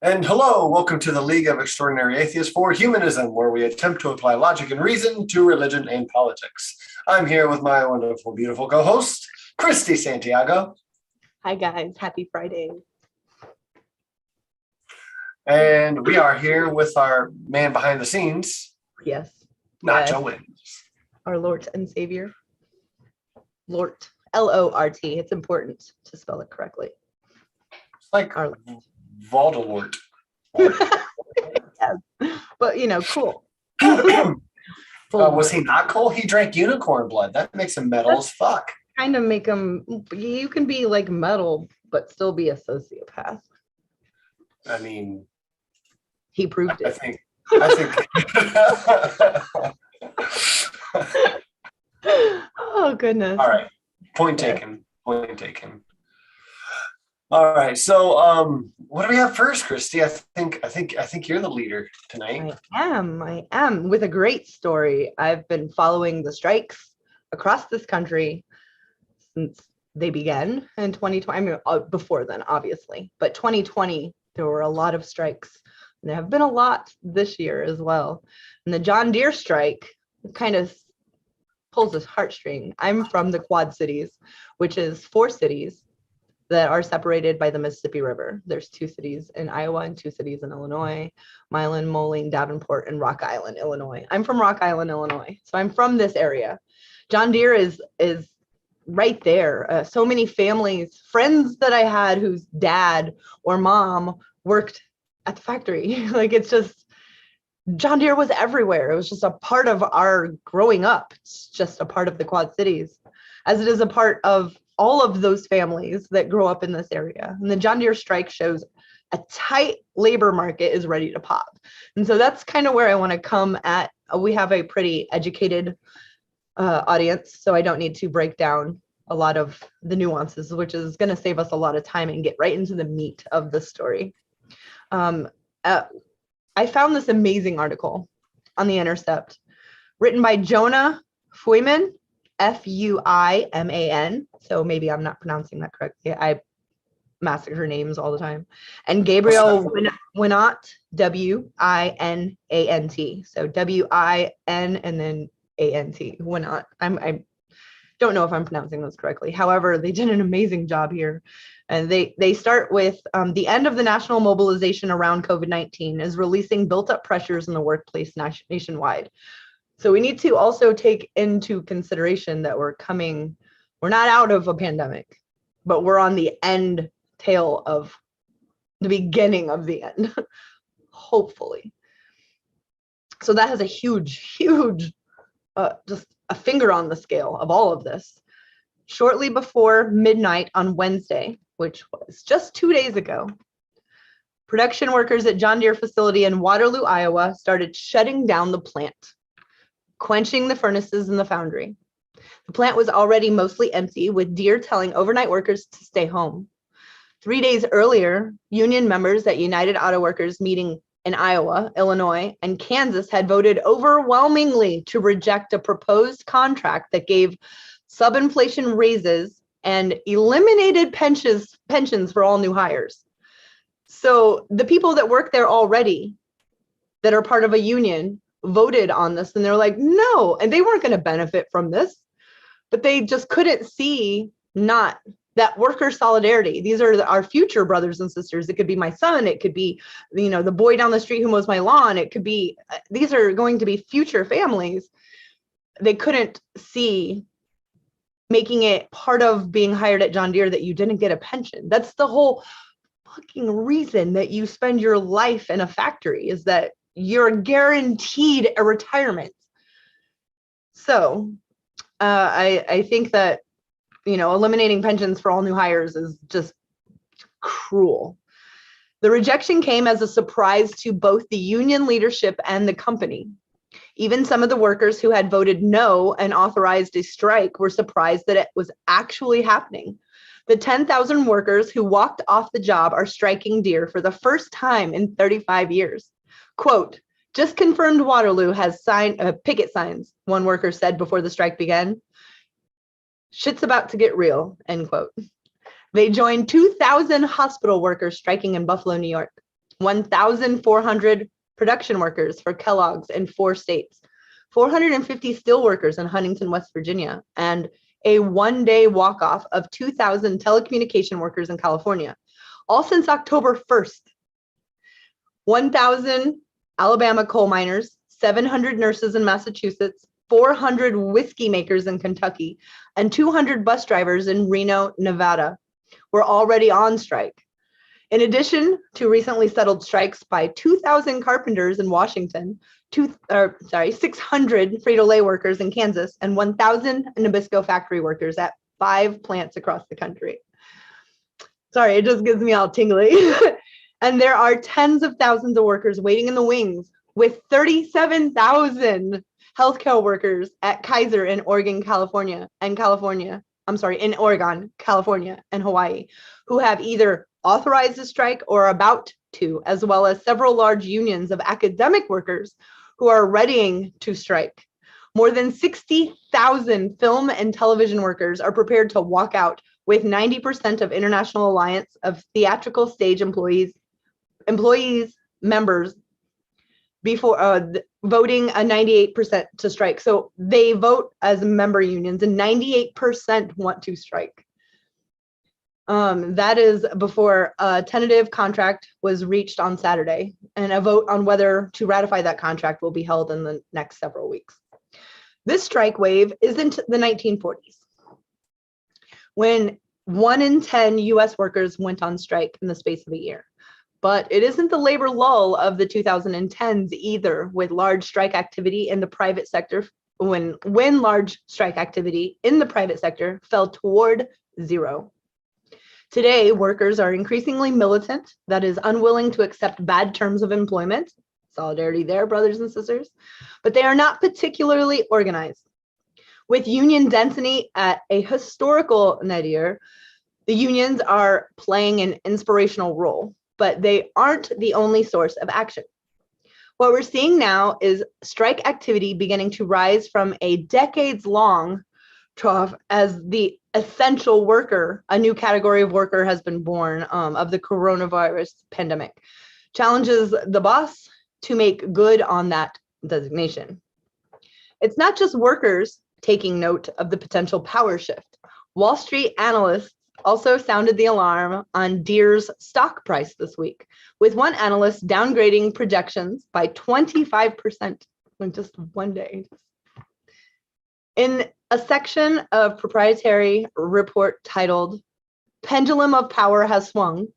And hello, welcome to the League of Extraordinary Atheists for Humanism, where we attempt to apply logic and reason to religion and politics. I'm here with my wonderful, beautiful co-host, Christy Santiago. Hi guys, happy Friday. And we are here with our man behind the scenes. Yes. Nacho Wins. Our Lord and Savior. Lord, L-O-R-T. It's important to spell it correctly. It's like our Voldemort. Yes. But, you know, cool. Was he not cool? He drank unicorn blood. That makes him metal as fuck. Kind of make him, you can be like metal, but still be a sociopath. I mean, he proved it. I think. Oh, goodness. All right. Point taken. All right. So, what do we have first, Christy? I think you're the leader tonight. I am with a great story. I've been following the strikes across this country since they began in 2020. I mean, before then, obviously, but 2020, there were a lot of strikes. And there have been a lot this year as well. And the John Deere strike kind of pulls a heartstring. I'm from the Quad Cities, which is 4 cities that are separated by the Mississippi River. There's 2 cities in Iowa and 2 cities in Illinois, Milan, Moline, Davenport, and Rock Island, Illinois. I'm from Rock Island, Illinois. So I'm from this area. John Deere is right there. So many families, friends that I had whose dad or mom worked at the factory. Like, it's just, John Deere was everywhere. It was just a part of our growing up. It's just a part of the Quad Cities, as it is a part of all of those families that grow up in this area. And the John Deere strike shows a tight labor market is ready to pop. And so that's kind of where I want to come at. We have a pretty educated audience, so I don't need to break down a lot of the nuances, which is going to save us a lot of time and get right into the meat of the story. I found this amazing article on The Intercept, written by Jonah Fuyman, F-U-I-M-A-N. So maybe I'm not pronouncing that correctly. I massacre names all the time. And Gabriel Winant, W-I-N-A-N-T. So W-I-N and then A-N-T. Winant. I don't know if I'm pronouncing those correctly. However, they did an amazing job here. And they start with the end of the national mobilization around COVID-19 is releasing built-up pressures in the workplace nationwide. So we need to also take into consideration that we're not out of a pandemic, but we're on the end tail of the beginning of the end, hopefully. So that has a huge, just a finger on the scale of all of this. Shortly before midnight on Wednesday, which was just 2 days ago, production workers at John Deere facility in Waterloo, Iowa, started shutting down the plant, quenching the furnaces in the foundry. The plant was already mostly empty, with Deere telling overnight workers to stay home. 3 days earlier, union members at United Auto Workers meeting in Iowa, Illinois, and Kansas had voted overwhelmingly to reject a proposed contract that gave sub-inflation raises and eliminated pensions for all new hires. So the people that work there already, that are part of a union, voted on this, and they're like, no, and they weren't going to benefit from this, but they just couldn't see not that worker solidarity. These are our future brothers and sisters. It could be my son. It could be, the boy down the street who mows my lawn. It could be, these are going to be future families. They couldn't see making it part of being hired at John Deere that you didn't get a pension. That's the whole fucking reason that you spend your life in a factory, is that you're guaranteed a retirement. So I think that, eliminating pensions for all new hires is just cruel. The rejection came as a surprise to both the union leadership and the company. Even some of the workers who had voted no and authorized a strike were surprised that it was actually happening. The 10,000 workers who walked off the job are striking Deere for the first time in 35 years. Quote, just confirmed Waterloo has signed picket signs, one worker said before the strike began. Shit's about to get real, end quote. They joined 2,000 hospital workers striking in Buffalo, New York, 1,400 production workers for Kellogg's in 4 states, 450 steel workers in Huntington, West Virginia, and a one-day walk-off of 2,000 telecommunication workers in California, all since October 1st. 1,000 Alabama coal miners, 700 nurses in Massachusetts, 400 whiskey makers in Kentucky, and 200 bus drivers in Reno, Nevada were already on strike. In addition to recently settled strikes by 2,000 carpenters in Washington, 600 Frito-Lay workers in Kansas, and 1,000 Nabisco factory workers at 5 plants across the country. Sorry, it just gives me all tingly. And there are tens of thousands of workers waiting in the wings, with 37,000 healthcare workers at Kaiser in Oregon, California, and Hawaii, who have either authorized a strike or are about to, as well as several large unions of academic workers who are readying to strike. More than 60,000 film and television workers are prepared to walk out, with 90% of International Alliance of Theatrical Stage members before voting a 98% to strike. So they vote as member unions, and 98% want to strike. That is before a tentative contract was reached on Saturday, and a vote on whether to ratify that contract will be held in the next several weeks. This strike wave isn't the 1940s, when 1 in 10 US workers went on strike in the space of a year. But it isn't the labor lull of the 2010s either, with large strike activity in the private sector, when large strike activity in the private sector fell toward zero. Today, workers are increasingly militant, that is, unwilling to accept bad terms of employment. Solidarity there, brothers and sisters. But they are not particularly organized. With union density at a historical nadir, the unions are playing an inspirational role, but they aren't the only source of action. What we're seeing now is strike activity beginning to rise from a decades-long trough as the essential worker, a new category of worker has been born of the coronavirus pandemic, challenges the boss to make good on that designation. It's not just workers taking note of the potential power shift. Wall Street analysts also sounded the alarm on Deere's stock price this week, with one analyst downgrading projections by 25% in just one day. In a section of proprietary report titled "Pendulum of Power Has Swung,"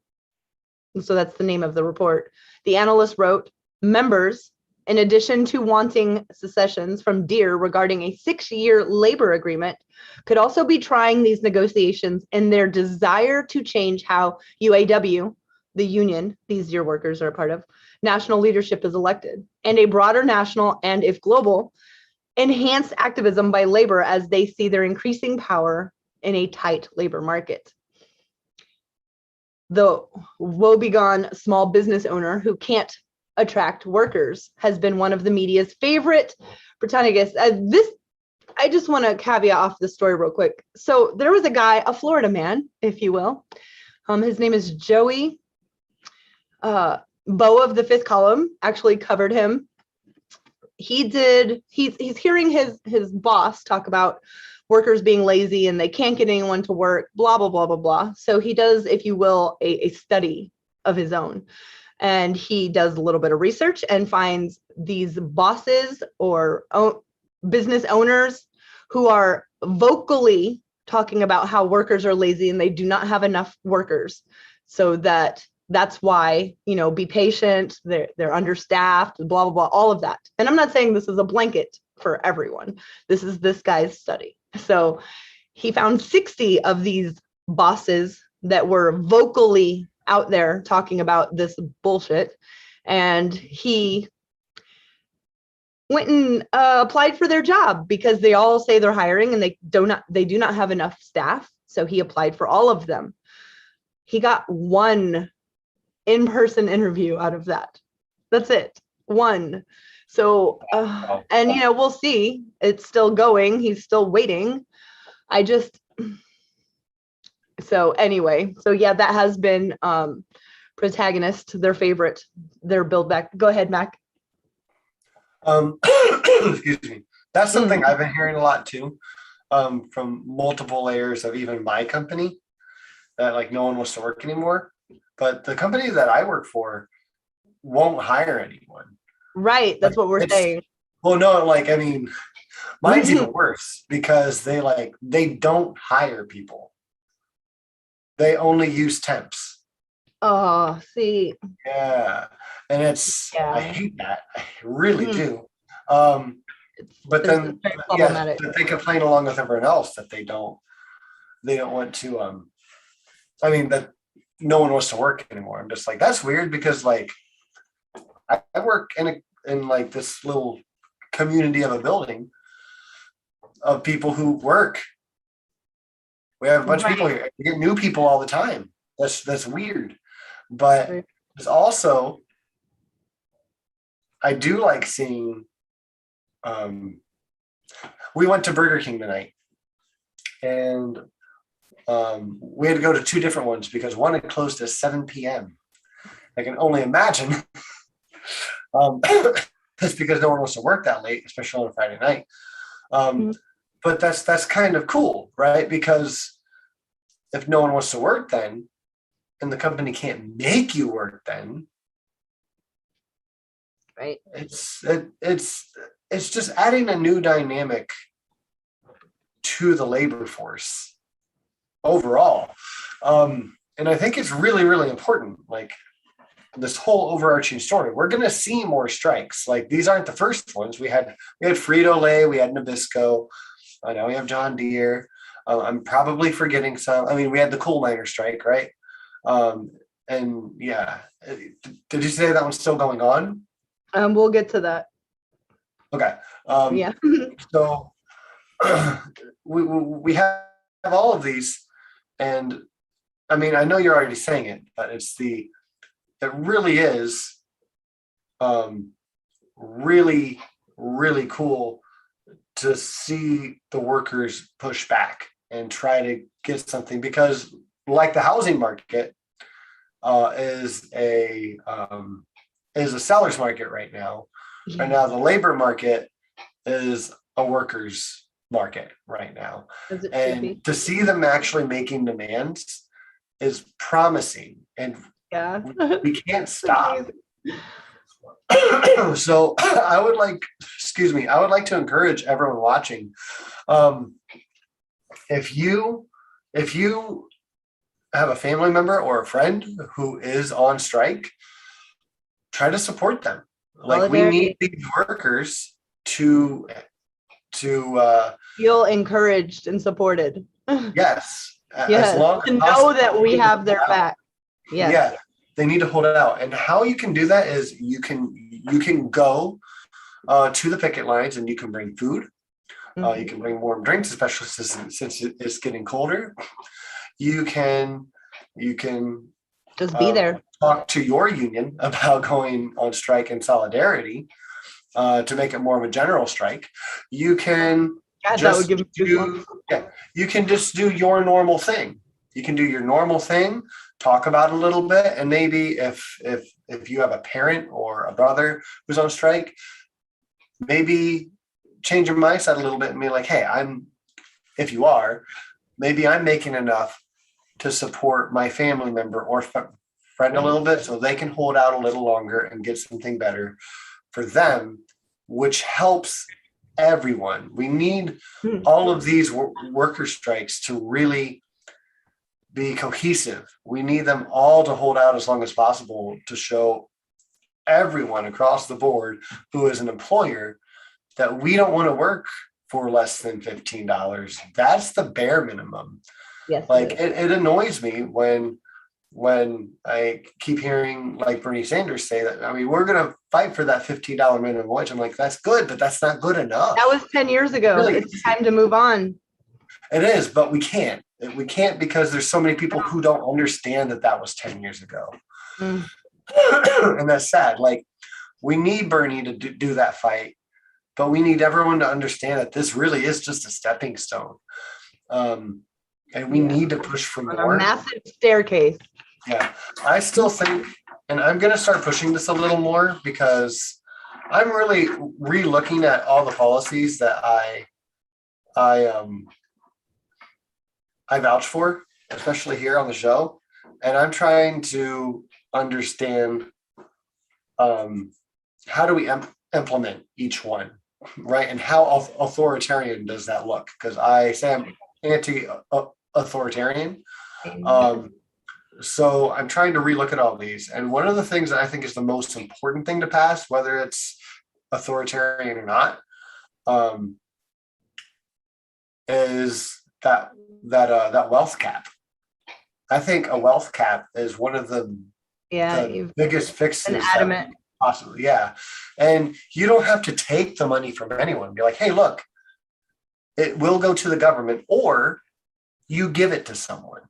So that's the name of the report. The analyst wrote, members, in addition to wanting secessions from Deere regarding a 6-year labor agreement, could also be trying these negotiations in their desire to change how UAW, the union these Deere workers are a part of, national leadership is elected, and a broader national and, if global, enhanced activism by labor as they see their increasing power in a tight labor market. The woebegone small business owner who can't attract workers has been one of the media's favorite protagonists. I just want to caveat off the story real quick. So there was a guy, a Florida man, if you will. His name is Joey. Bo of the Fifth Column actually covered him. He's hearing his boss talk about workers being lazy and they can't get anyone to work, blah, blah, blah, blah, blah. So he does, if you will, a study of his own. And he does a little bit of research and finds these bosses or business owners who are vocally talking about how workers are lazy and they do not have enough workers. So that's why, be patient, they're understaffed, blah, blah, blah, all of that. And I'm not saying this is a blanket for everyone. This is this guy's study. So he found 60 of these bosses that were vocally out there talking about this bullshit. And he went and applied for their job because they all say they're hiring and they do not have enough staff. So he applied for all of them. He got one in-person interview out of that. That's it. One. So, and we'll see. It's still going. He's still waiting. So anyway, so yeah, that has been protagonist, their favorite, their build back. Go ahead, Mac. Excuse me. That's something I've been hearing a lot too, from multiple layers of even my company, that like no one wants to work anymore. But the company that I work for won't hire anyone. Right. That's what we're saying. Well, no, mine's even worse because they don't hire people. They only use temps. Oh, see. Yeah. And I hate that. I really do. But then they complain along with everyone else that they don't want to, that no one wants to work anymore. I'm just like, that's weird because I work in this little community of a building of people who work. We have a bunch of people here. We get new people all the time. That's weird. But it's also, I do like seeing, we went to Burger King tonight and we had to go to 2 different ones because one had closed at 7 p.m. I can only imagine. It's because no one wants to work that late, especially on a Friday night. But that's kind of cool, right? Because if no one wants to work then, and the company can't make you work then, right? It's just adding a new dynamic to the labor force overall. And I think it's really, really important. This whole overarching story, we're going to see more strikes. These aren't the first ones. We had Frito-Lay, we had Nabisco. I know we have John Deere. I'm probably forgetting some. We had the coal miner strike, right? And yeah, did you say that one's still going on? We'll get to that. Okay. Yeah. So we have all of these, and I know you're already saying it, but it really is really, really cool to see the workers push back and try to get something, because like the housing market is a seller's market right now. Yes. Right now, the labor market is a worker's market right now. And to see them actually making demands is promising, and we can't stop. So I would like to encourage everyone watching. If you have a family member or a friend who is on strike, try to support them. Like, we need these workers to feel encouraged and supported. yes, Yes, as long to as know possible, that we have their back. Yes. Yeah, they need to hold it out. And how you can do that is you can go to the picket lines, and you can bring food. You can bring warm drinks, especially since it's getting colder. You can just be there. Talk to your union about going on strike in solidarity to make it more of a general strike. You can just you can just do your normal thing. You can do your normal thing, talk about it a little bit, and maybe if you have a parent or a brother who's on strike, maybe change your mindset a little bit and be like, hey, if you are, maybe I'm making enough to support my family member or friend a little bit so they can hold out a little longer and get something better for them, which helps everyone. We need all of these worker strikes to really be cohesive. We need them all to hold out as long as possible to show everyone across the board who is an employer that we don't want to work for less than $15. That's the bare minimum. Yes. Like, it annoys me when I keep hearing like Bernie Sanders say that, I mean, we're going to fight for that $15 minimum wage. I'm like, that's good, but that's not good enough. That was 10 years ago. Really, it's time to move on. It is, but we can't. We can't, because there's so many people who don't understand that was 10 years ago. And that's sad. Like, we need Bernie to do that fight, but we need everyone to understand that this really is just a stepping stone. And we need to push for more. A massive staircase. Yeah, I still think, and I'm going to start pushing this a little more, because I'm really re-looking at all the policies that I vouch for, especially here on the show. And I'm trying to understand how do we implement each one, right? And how authoritarian does that look? Because I say I'm anti-authoritarian. So I'm trying to relook at all these. And one of the things that I think is the most important thing to pass, whether it's authoritarian or not, is that wealth cap. I think a wealth cap is one of the biggest fixes. Possibly, yeah. And you don't have to take the money from anyone. Be like, hey, look, it will go to the government, or you give it to someone.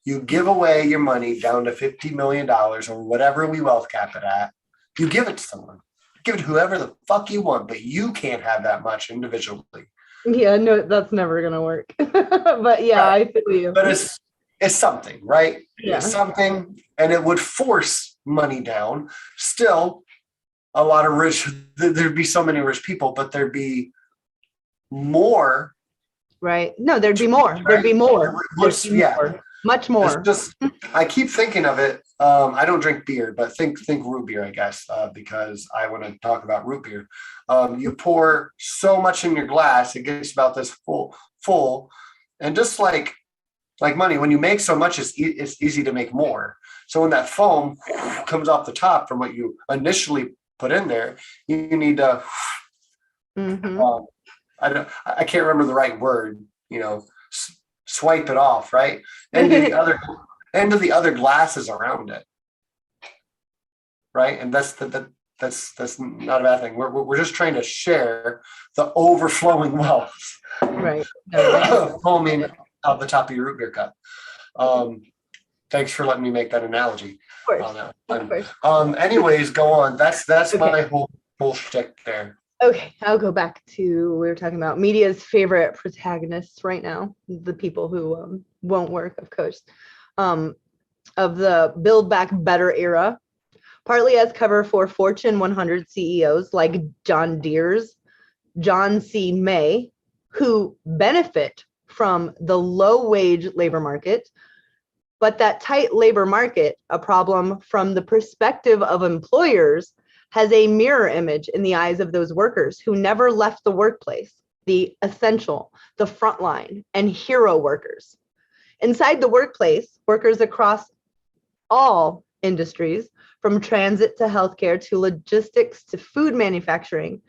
You give away your money down to $50 million or whatever we wealth cap it at. You give it to someone. Give it to whoever the fuck you want, but you can't have that much individually. Yeah, no, that's never gonna work. But yeah, right. I feel you. But it's something, right? Yeah. It's something, and it would force money down. Still, a lot of rich. There'd be so many rich people, but there'd be more. Right. No, there'd be more. Right? There'd be more. Yeah. More. Much more. Just, I keep thinking of it. I don't drink beer, but think root beer, I guess, because I want to talk about root beer. You pour so much in your glass, it gets about this full, and just like money, when you make so much, it's easy to make more. So when that foam comes off the top from what you initially put in there, you need to. I can't remember the right word. Swipe it off, right? Into the other glasses around it, right? And that's not a bad thing. We're just trying to share the overflowing wealth, right? Foaming out the top of your root beer cup. Thanks for letting me make that analogy. Of course. Anyways, go on. That's okay. My whole shtick there. Okay, I'll go back to, we were talking about media's favorite protagonists right now, the people who won't work, of course, of the Build Back Better era, partly as cover for Fortune 100 CEOs like John Deere's John C. May, who benefit from the low-wage labor market, but that tight labor market, a problem from the perspective of employers, has a mirror image in the eyes of those workers who never left the workplace, the essential, the frontline, and hero workers. Inside the workplace, workers across all industries, from transit to healthcare to logistics to food manufacturing,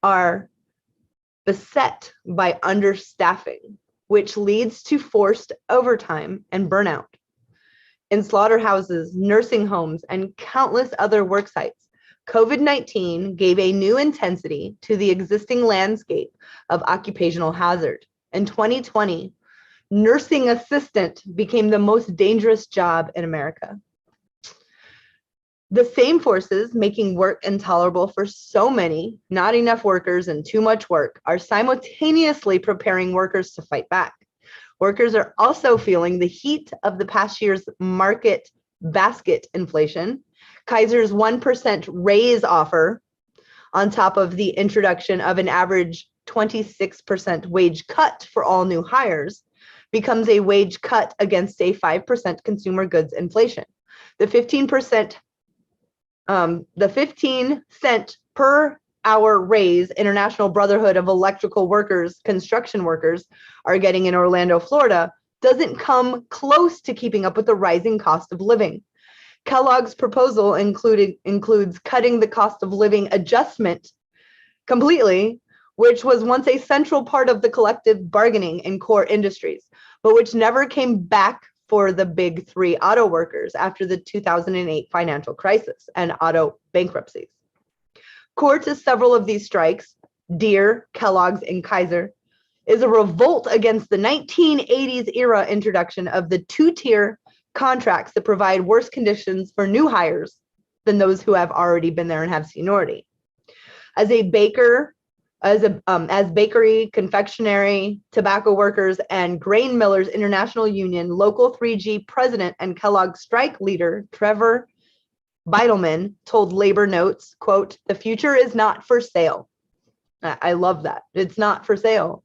are beset by understaffing, which leads to forced overtime and burnout. In slaughterhouses, nursing homes, and countless other work sites, COVID-19 gave a new intensity to the existing landscape of occupational hazard. In 2020, nursing assistant became the most dangerous job in America. The same forces making work intolerable for so many, not enough workers and too much work, are simultaneously preparing workers to fight back. Workers are also feeling the heat of the past year's market basket inflation, Kaiser's 1% raise offer, on top of the introduction of an average 26% wage cut for all new hires, becomes a wage cut against a 5% consumer goods inflation. The 15 cent per hour raise International Brotherhood of Electrical Workers, construction workers are getting in Orlando, Florida, doesn't come close to keeping up with the rising cost of living. Kellogg's proposal includes cutting the cost of living adjustment completely, which was once a central part of the collective bargaining in core industries, but which never came back for the big three auto workers after the 2008 financial crisis and auto bankruptcies. Core to several of these strikes, Deere, Kellogg's, and Kaiser, is a revolt against the 1980s era introduction of the two-tier contracts that provide worse conditions for new hires than those who have already been there and have seniority. As bakery, confectionery, tobacco workers, and grain millers international union local 3G president and Kellogg strike leader Trevor Beidelman told Labor Notes, quote, "The future is not for sale." I love that. It's not for sale.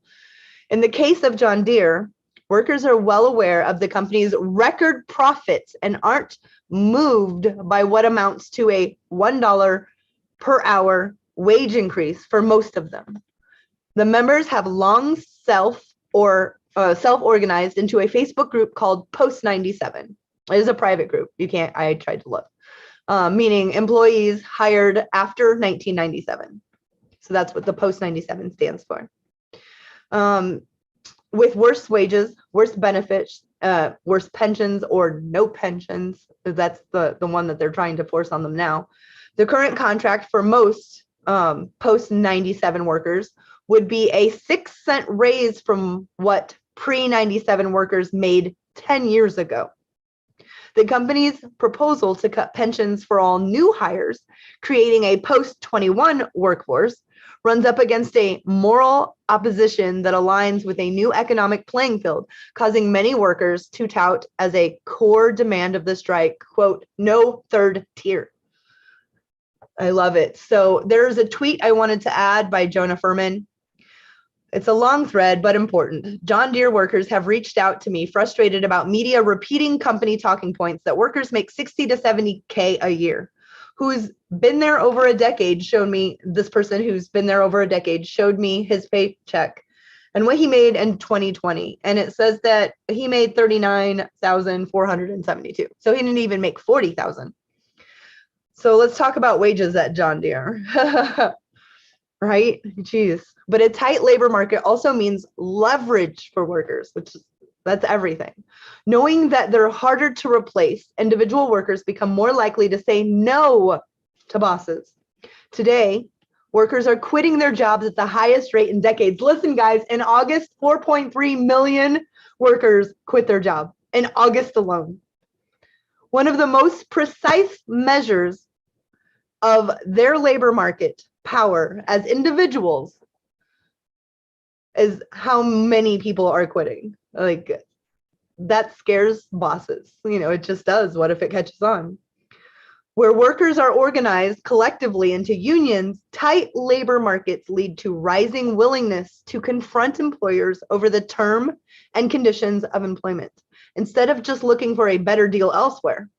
In the case of John Deere, workers are well aware of the company's record profits and aren't moved by what amounts to a $1 per hour wage increase for most of them. The members have long self-organized into a Facebook group called Post 97. It is a private group. I tried to look, meaning employees hired after 1997. So that's what the Post 97 stands for. With worse wages, worse benefits, worse pensions or no pensions, that's the one that they're trying to force on them now. The current contract for most Post 97 workers would be a 6-cent raise from what pre-97 workers made 10 years ago. The company's proposal to cut pensions for all new hires, creating a post-21 workforce, runs up against a moral opposition that aligns with a new economic playing field, causing many workers to tout as a core demand of the strike, quote, "no third tier." I love it. So there's a tweet I wanted to add by Jonah Furman. It's a long thread, but important. John Deere workers have reached out to me frustrated about media repeating company talking points that workers make 60 to 70K a year. Who's been there over a decade showed me, this person who's been there over a decade showed me his paycheck and what he made in 2020. And it says that he made $39,472. So he didn't even make $40,000. So let's talk about wages at John Deere. Right? Jeez. But a tight labor market also means leverage for workers, that's everything. Knowing that they're harder to replace, individual workers become more likely to say no to bosses. Today, workers are quitting their jobs at the highest rate in decades. Listen, guys, in August, 4.3 million workers quit their job in August alone. One of the most precise measures of their labor market power as individuals is how many people are quitting. Like, that scares bosses. It just does. What if it catches on? Where workers are organized collectively into unions, tight labor markets lead to rising willingness to confront employers over the term and conditions of employment, instead of just looking for a better deal elsewhere.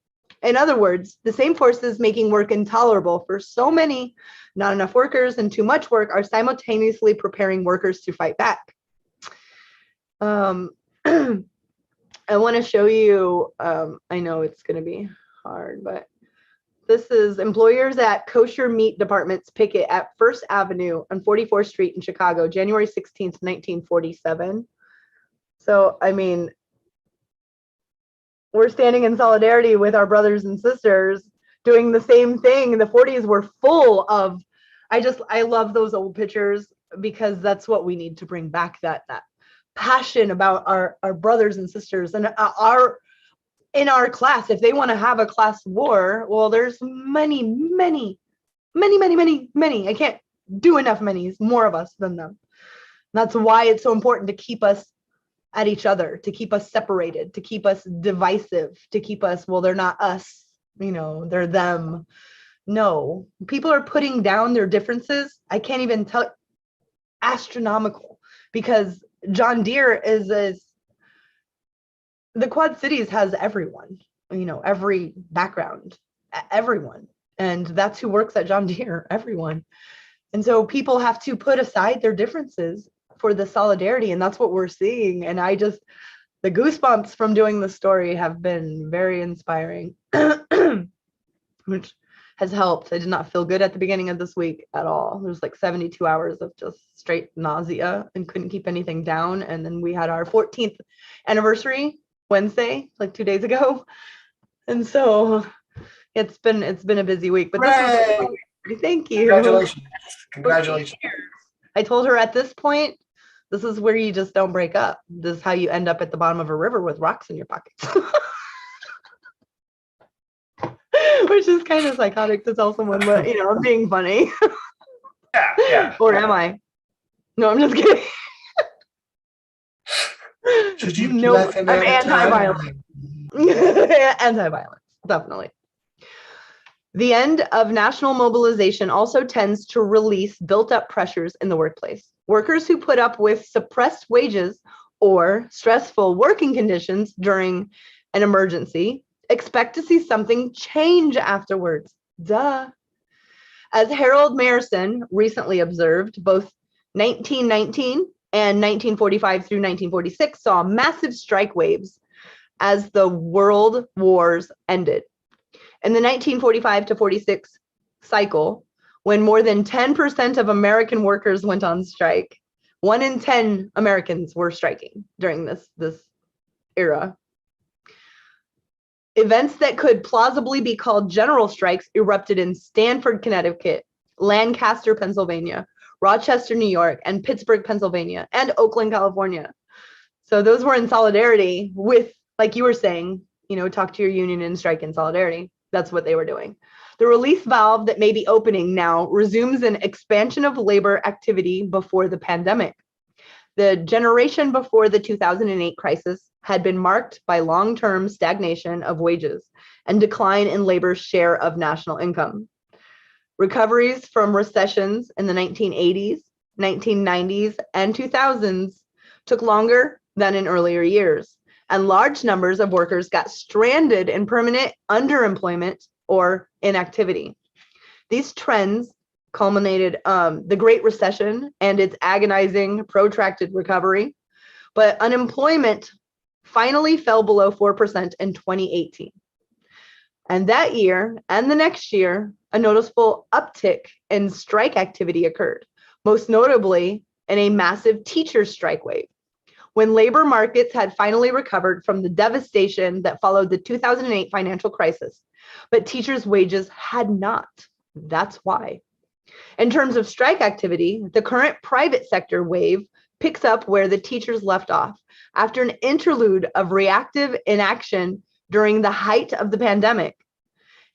In other words, the same forces making work intolerable for so many, not enough workers and too much work, are simultaneously preparing workers to fight back. I want to show you, I know it's going to be hard, but this is employers at kosher meat departments picket at First Avenue on 44th Street in Chicago, January 16th, 1947. So, I mean, we're standing in solidarity with our brothers and sisters doing the same thing. The 40s were full of, I love those old pictures because that's what we need to bring back, that passion about our brothers and sisters and in our class. If they want to have a class war, well, there's many. I can't do enough many's, more of us than them. That's why it's so important to keep us at each other, to keep us separated, to keep us divisive, to keep us, well, they're not us, they're them. No, people are putting down their differences. I can't even tell, astronomical, because John Deere is the Quad Cities has everyone, every background, everyone. And that's who works at John Deere, everyone. And so people have to put aside their differences for the solidarity. And that's what we're seeing. And the goosebumps from doing the story have been very inspiring, which has helped. I did not feel good at the beginning of this week at all. There was like 72 hours of just straight nausea and couldn't keep anything down. And then we had our 14th anniversary Wednesday, like 2 days ago. And so it's been a busy week, but thank you. Congratulations. I told her at this point, this is where you just don't break up. This is how you end up at the bottom of a river with rocks in your pockets. Which is kind of psychotic to tell someone, but I'm being funny. Yeah. Or am I? No, I'm just kidding. Should you I'm anti-violence. Anti-violence, definitely. The end of national mobilization also tends to release built-up pressures in the workplace. Workers who put up with suppressed wages or stressful working conditions during an emergency expect to see something change afterwards. Duh. As Harold Mayerson recently observed, both 1919 and 1945 through 1946 saw massive strike waves as the world wars ended. In the 1945 to 46 cycle, when more than 10% of American workers went on strike, 1 in 10 Americans were striking during this era. Events that could plausibly be called general strikes erupted in Stamford, Connecticut, Lancaster, Pennsylvania, Rochester, New York, and Pittsburgh, Pennsylvania, and Oakland, California. So those were in solidarity with, like you were saying, talk to your union and strike in solidarity. That's what they were doing. The release valve that may be opening now resumes an expansion of labor activity before the pandemic. The generation before the 2008 crisis had been marked by long-term stagnation of wages and decline in labor's share of national income. Recoveries from recessions in the 1980s, 1990s, and 2000s took longer than in earlier years, and large numbers of workers got stranded in permanent underemployment or inactivity. These trends culminated the Great Recession and its agonizing, protracted recovery, but unemployment finally fell below 4% in 2018. And that year and the next year, a noticeable uptick in strike activity occurred, most notably in a massive teacher strike wave. When labor markets had finally recovered from the devastation that followed the 2008 financial crisis, but teachers' wages had not. That's why. In terms of strike activity, the current private sector wave picks up where the teachers left off after an interlude of reactive inaction during the height of the pandemic.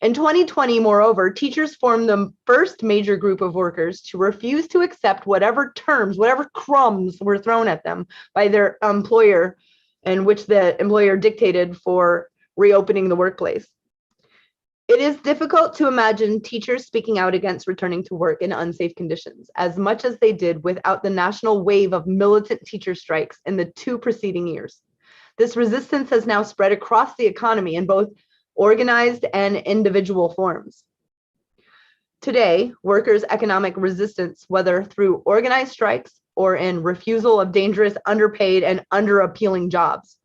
In 2020, moreover, teachers formed the first major group of workers to refuse to accept whatever terms, whatever crumbs were thrown at them by their employer, and which the employer dictated for reopening the workplace. It is difficult to imagine teachers speaking out against returning to work in unsafe conditions, as much as they did without the national wave of militant teacher strikes in the 2 preceding years. This resistance has now spread across the economy in both organized and individual forms. Today, workers' economic resistance, whether through organized strikes or in refusal of dangerous, underpaid, and under-appealing jobs,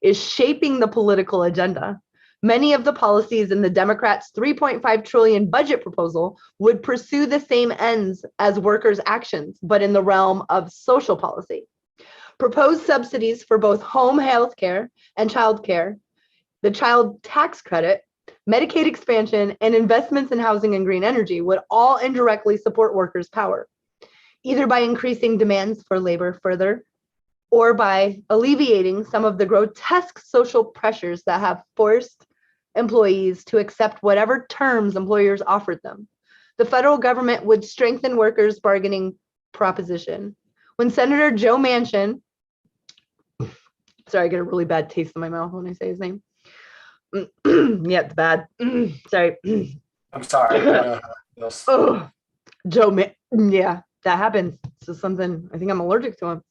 is shaping the political agenda. Many of the policies in the Democrats' $3.5 trillion budget proposal would pursue the same ends as workers' actions, but in the realm of social policy. Proposed subsidies for both home health care and child care, the child tax credit, Medicaid expansion, and investments in housing and green energy would all indirectly support workers' power, either by increasing demands for labor further or by alleviating some of the grotesque social pressures that have forced employees to accept whatever terms employers offered them. The federal government would strengthen workers' bargaining proposition. When Senator Joe Manchin, sorry, I get a really bad taste in my mouth when I say his name. Yeah, it's bad. Sorry. I'm sorry. Oh, yeah, that happens. So something, I think I'm allergic to him.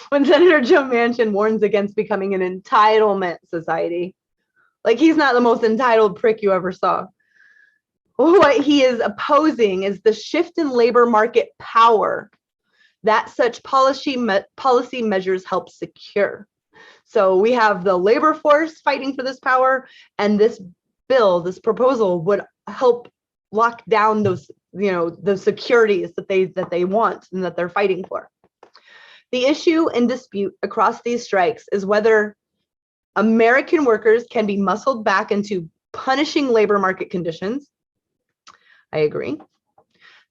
When Senator Joe Manchin warns against becoming an entitlement society, like he's not the most entitled prick you ever saw. What he is opposing is the shift in labor market power that such policy measures help secure. So we have the labor force fighting for this power, and this bill, this proposal would help lock down those, the securities that they want and that they're fighting for. The issue and dispute across these strikes is whether American workers can be muscled back into punishing labor market conditions. I agree.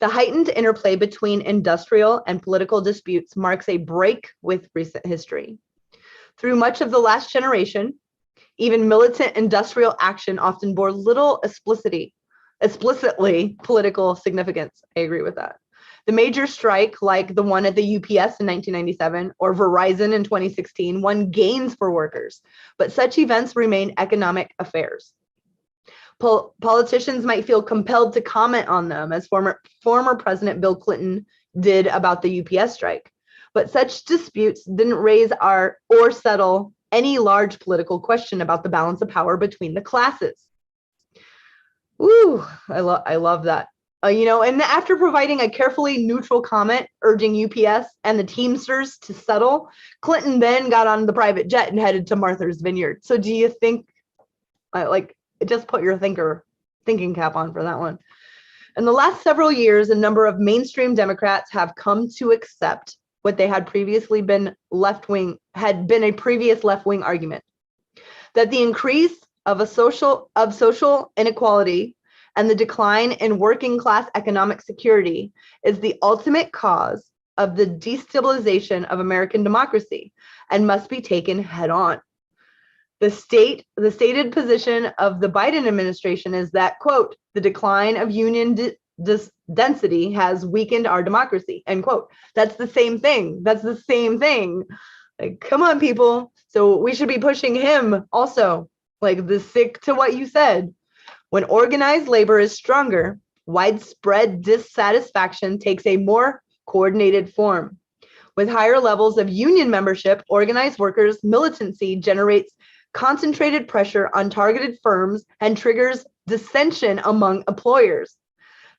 The heightened interplay between industrial and political disputes marks a break with recent history. Through much of the last generation, even militant industrial action often bore little explicitly political significance. I agree with that. The major strike, like the one at the UPS in 1997 or Verizon in 2016, won gains for workers, but such events remain economic affairs. Politicians might feel compelled to comment on them, as former President Bill Clinton did about the UPS strike. But such disputes didn't raise or settle any large political question about the balance of power between the classes. Ooh, I love that. And after providing a carefully neutral comment urging UPS and the Teamsters to settle, Clinton then got on the private jet and headed to Martha's Vineyard. So do you think, just put your thinking cap on for that one. In the last several years, a number of mainstream Democrats have come to accept what they had previously been a previous left-wing argument, that the increase of social inequality and the decline in working class economic security is the ultimate cause of the destabilization of American democracy and must be taken head on. The stated position of the Biden administration is that, quote, the decline of union density has weakened our democracy, end quote. That's the same thing. Like, come on, people. So we should be pushing him also, like the stick to what you said. When organized labor is stronger, widespread dissatisfaction takes a more coordinated form. With higher levels of union membership, organized workers' militancy generates concentrated pressure on targeted firms and triggers dissension among employers.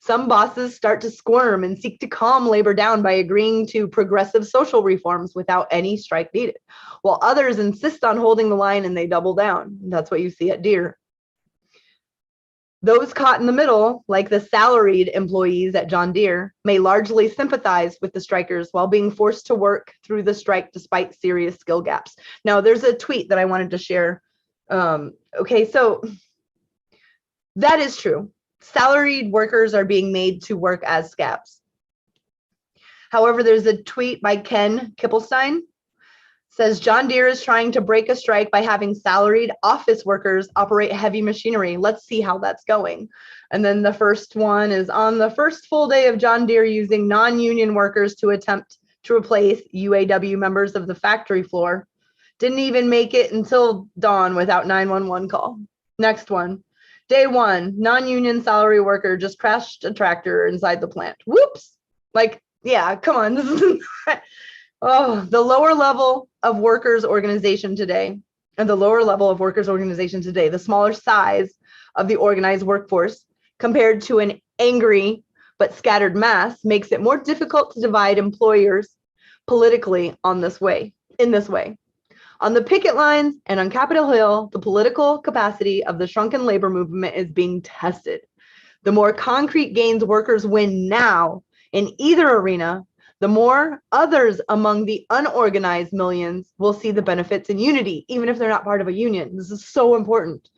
Some bosses start to squirm and seek to calm labor down by agreeing to progressive social reforms without any strike needed, while others insist on holding the line and they double down. That's what you see at Deere. Those caught in the middle, like the salaried employees at John Deere, may largely sympathize with the strikers while being forced to work through the strike despite serious skill gaps. Now, there's a tweet that I wanted to share. Okay, so that is true. Salaried workers are being made to work as scabs. However, there's a tweet by Ken Kippelstein. Says John Deere is trying to break a strike by having salaried office workers operate heavy machinery. Let's see how that's going. And then the first one is on the first full day of John Deere using non-union workers to attempt to replace UAW members of the factory floor. Didn't even make it until dawn without 911 call. Next one. Day one, non-union salary worker just crashed a tractor inside the plant. Whoops. Like, yeah, come on. This is the lower level of workers' organization today, the smaller size of the organized workforce compared to an angry but scattered mass makes it more difficult to divide employers politically in this way. On the picket lines and on Capitol Hill, the political capacity of the shrunken labor movement is being tested. The more concrete gains workers win now in either arena, the more others among the unorganized millions will see the benefits in unity, even if they're not part of a union. This is so important.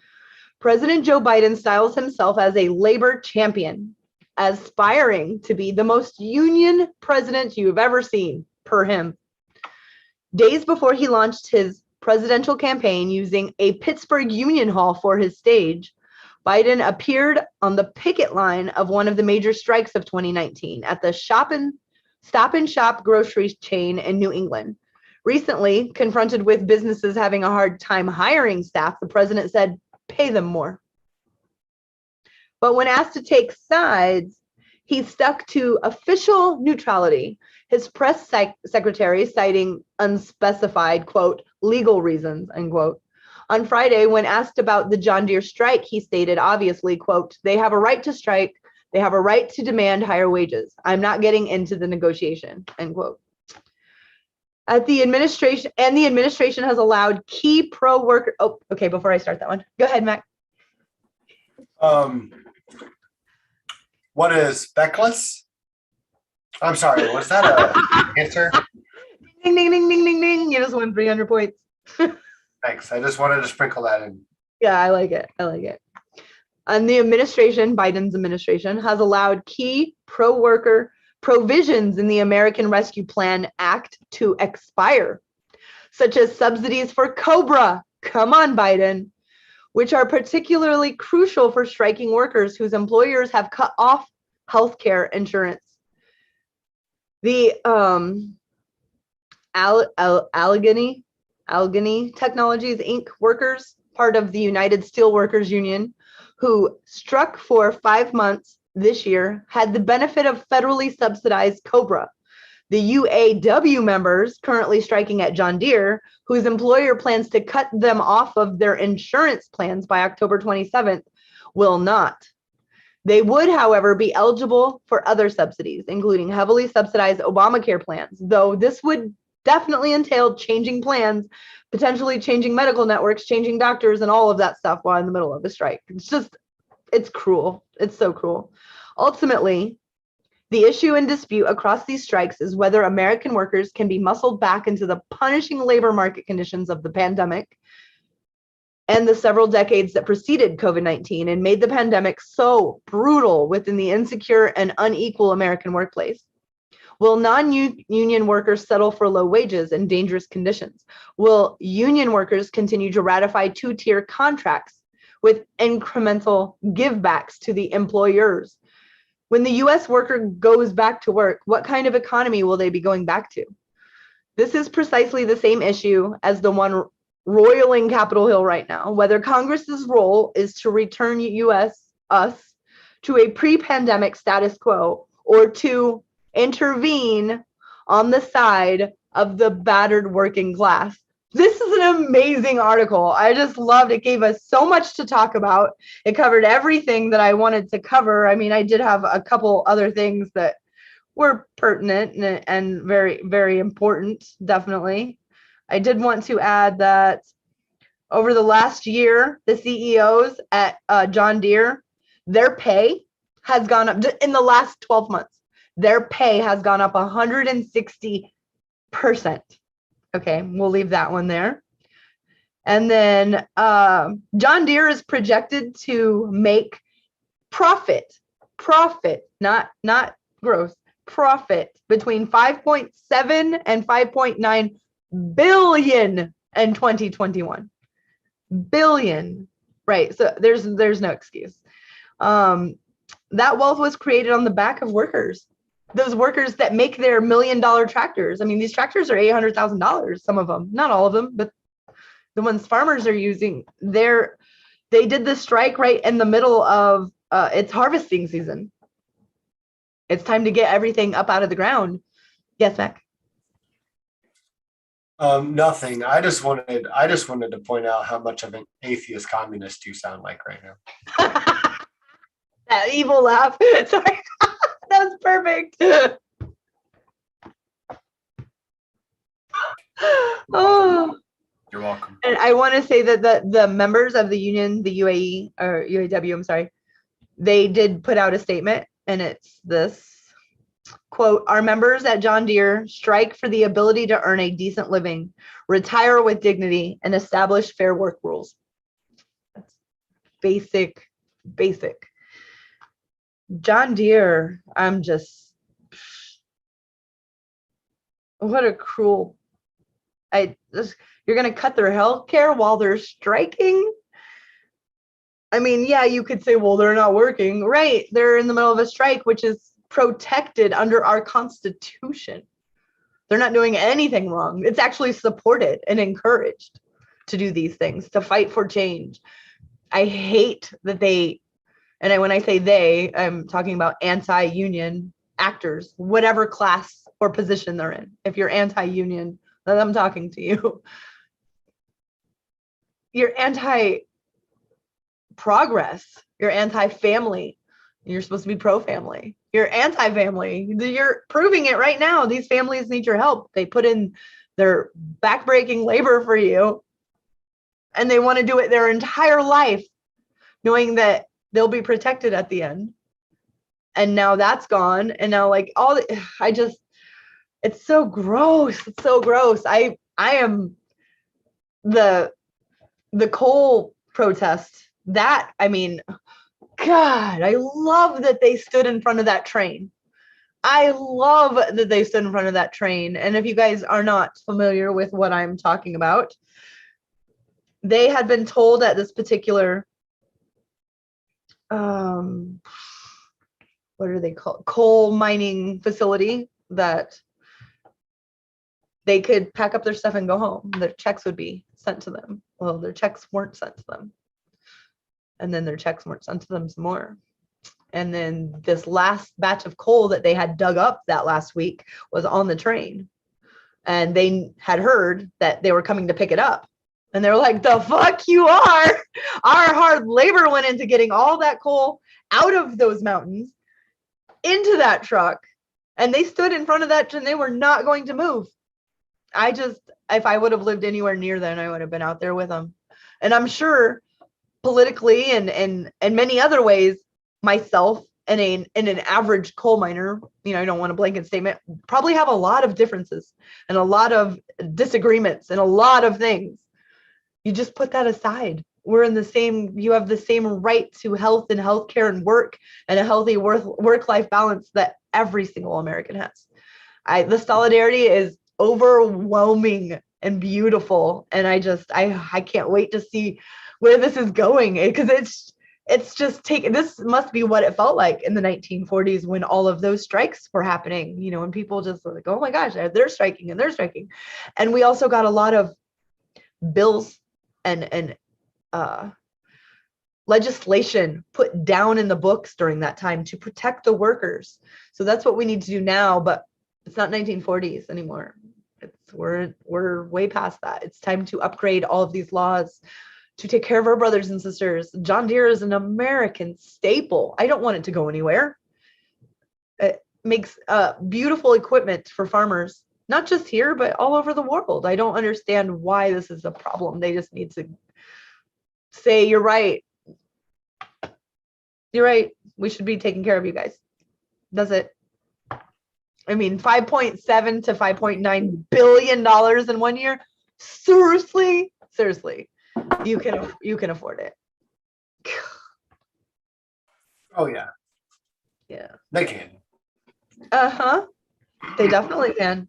President Joe Biden styles himself as a labor champion, aspiring to be the most union president you've ever seen, per him. Days before he launched his presidential campaign using a Pittsburgh Union Hall for his stage, Biden appeared on the picket line of one of the major strikes of 2019 at the Stop and Shop grocery chain in New England. Recently, confronted with businesses having a hard time hiring staff, the president said, pay them more. But when asked to take sides, he stuck to official neutrality, his press secretary citing unspecified, quote, legal reasons, end quote. On Friday, when asked about the John Deere strike, he stated, obviously, quote, they have a right to strike. They have a right to demand higher wages. I'm not getting into the negotiation, end quote. The administration has allowed key pro-worker. Oh, okay, before I start that one, go ahead, Mac. What is Beckless? I'm sorry, was that an answer? Ding, ding, ding, ding, ding, ding. You just won 300 points. Thanks. I just wanted to sprinkle that in. Yeah, I like it. I like it. And the administration, Biden's administration, has allowed key pro-worker provisions in the American Rescue Plan Act to expire, such as subsidies for Cobra, come on, Biden, which are particularly crucial for striking workers whose employers have cut off healthcare insurance. The Allegheny Technologies Inc. workers, part of the United Steelworkers Union, who struck for 5 months this year, had the benefit of federally subsidized Cobra. The UAW members currently striking at John Deere, whose employer plans to cut them off of their insurance plans by October 27th, will not. They would, however, be eligible for other subsidies, including heavily subsidized Obamacare plans, though this would definitely entail changing plans, potentially changing medical networks, changing doctors, and all of that stuff while in the middle of a strike. It's cruel. It's so cruel. Ultimately, the issue and dispute across these strikes is whether American workers can be muscled back into the punishing labor market conditions of the pandemic and the several decades that preceded COVID-19 and made the pandemic so brutal within the insecure and unequal American workplace. Will non-union workers settle for low wages and dangerous conditions? Will union workers continue to ratify two-tier contracts with incremental givebacks to the employers? When the US worker goes back to work, what kind of economy will they be going back to? This is precisely the same issue as the one roiling Capitol Hill right now, whether Congress's role is to return us to a pre-pandemic status quo or to intervene on the side of the battered working class. This is an amazing article. I just loved it. It gave us so much to talk about. It covered everything that I wanted to cover. I mean, I did have a couple other things that were pertinent and very, very important, definitely. I did want to add that over the last year, the CEOs at John Deere, their pay has gone up in the last 12 months. Their pay has gone up 160%. Okay, we'll leave that one there. And then John Deere is projected to make profit, not gross, profit between 5.7 and 5.9 billion in 2021. Billion, right? So there's no excuse. That wealth was created on the back of workers. Those workers that make their $1 million tractors. I mean, these tractors are $800,000, some of them, not all of them, but the ones farmers are using, they did the strike right in the middle of it's harvesting season. It's time to get everything up out of the ground. Yes, Mac. Nothing. I just wanted to point out how much of an atheist communist you sound like right now. That evil laugh. Sorry. That was perfect. Oh, You're welcome. And I want to say that the members of the union, the UAE or UAW, I'm sorry, they did put out a statement, and it's this quote: "Our members at John Deere strike for the ability to earn a decent living, retire with dignity, and establish fair work rules." That's basic. John Deere, I'm just, what a cruel, you're going to cut their health care while they're striking? I mean, yeah, you could say, well, they're not working. Right. They're in the middle of a strike, which is protected under our Constitution. They're not doing anything wrong. It's actually supported and encouraged to do these things, to fight for change. I hate that when I say they, I'm talking about anti-union actors, whatever class or position they're in. If you're anti-union, then I'm talking to you. You're anti-progress. You're anti-family. You're supposed to be pro-family. You're anti-family. You're proving it right now. These families need your help. They put in their backbreaking labor for you, and they want to do it their entire life, knowing that they'll be protected at the end. And now that's gone. And now, like, it's so gross. It's so gross. I am the coal protest. That, I mean, God, I love that they stood in front of that train. And if you guys are not familiar with what I'm talking about, they had been told at this particular what are they called? Coal mining facility, that they could pack up their stuff and go home. Their checks would be sent to them. Well, their checks weren't sent to them. And then their checks weren't sent to them some more. And then this last batch of coal that they had dug up that last week was on the train. And they had heard that they were coming to pick it up. And they were like, the fuck you are? Our hard labor went into getting all that coal out of those mountains into that truck. And they stood in front of that and they were not going to move. If I would have lived anywhere near them, I would have been out there with them. And I'm sure politically and many other ways, myself and an average coal miner, I don't want a blanket statement, probably have a lot of differences and a lot of disagreements and a lot of things. You just put that aside. You have the same right to health and healthcare and work and a healthy work-life balance that every single American has. The solidarity is overwhelming and beautiful. And I can't wait to see where this is going, because it's just this must be what it felt like in the 1940s when all of those strikes were happening, when people just were like, oh my gosh, they're striking. And we also got a lot of bills and legislation put down in the books during that time to protect the workers. So that's what we need to do now, but it's not 1940s anymore. We're way past that. It's time to upgrade all of these laws to take care of our brothers and sisters. John Deere is an American staple. I don't want it to go anywhere. It makes beautiful equipment for farmers, not just here, but all over the world. I don't understand why this is a problem. They just need to say, you're right. You're right. We should be taking care of you guys. That's it. I mean, $5.7 to $5.9 billion in 1 year. Seriously, you can afford it. Oh yeah. Yeah. They can. They definitely can.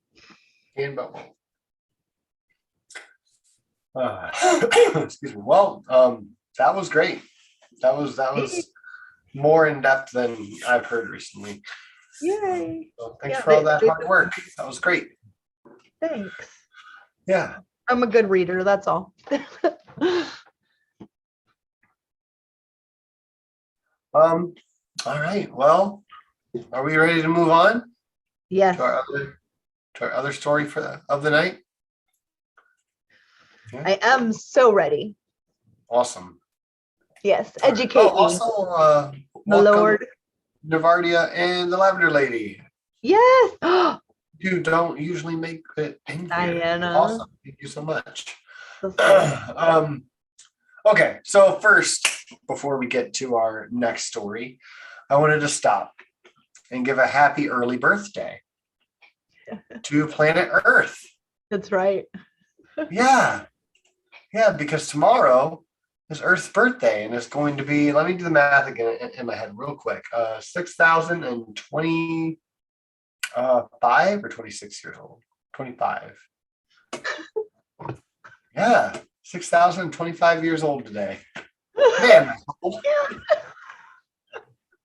Excuse me. Well, that was great. That was more in depth than I've heard recently. Yay. So thanks for all that hard work. That was great. Thanks. Yeah. I'm a good reader, that's all. All right. Well, are we ready to move on? Yes. To our other story of the night? Yeah. I am so ready. Awesome. Yes, educate me. Also, my lord. Navardia and the Lavender Lady. Yes. You don't usually make it in here. Diana. Awesome. Thank you so much. So sad. Okay, so first, before we get to our next story, I wanted to stop and give a happy early birthday to planet Earth. That's right. Yeah, yeah, because tomorrow is Earth's birthday, and it's going to be, let me do the math again in my head real quick. 6,025 or 26 years old? 25. Yeah, 6,025 years old today. Man, that's old.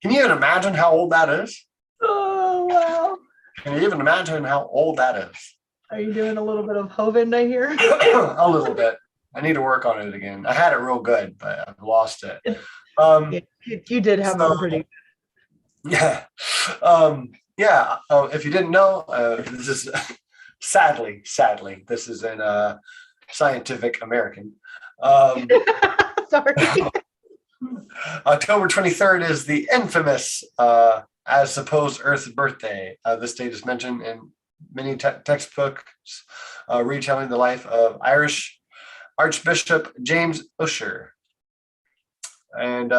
Can you even imagine how old that is? Oh, wow. Can you even imagine how old that is? Are you doing a little bit of Hovind, I hear? A little bit. I need to work on it again. I had it real good, but I've lost it. Yeah, you did have one pretty. Yeah. Yeah. If you didn't know, this is sadly, this is in Scientific American. Sorry. October 23rd is the infamous, as supposed Earth's birthday. This date is mentioned in many textbooks retelling the life of Irish Archbishop James Ussher. And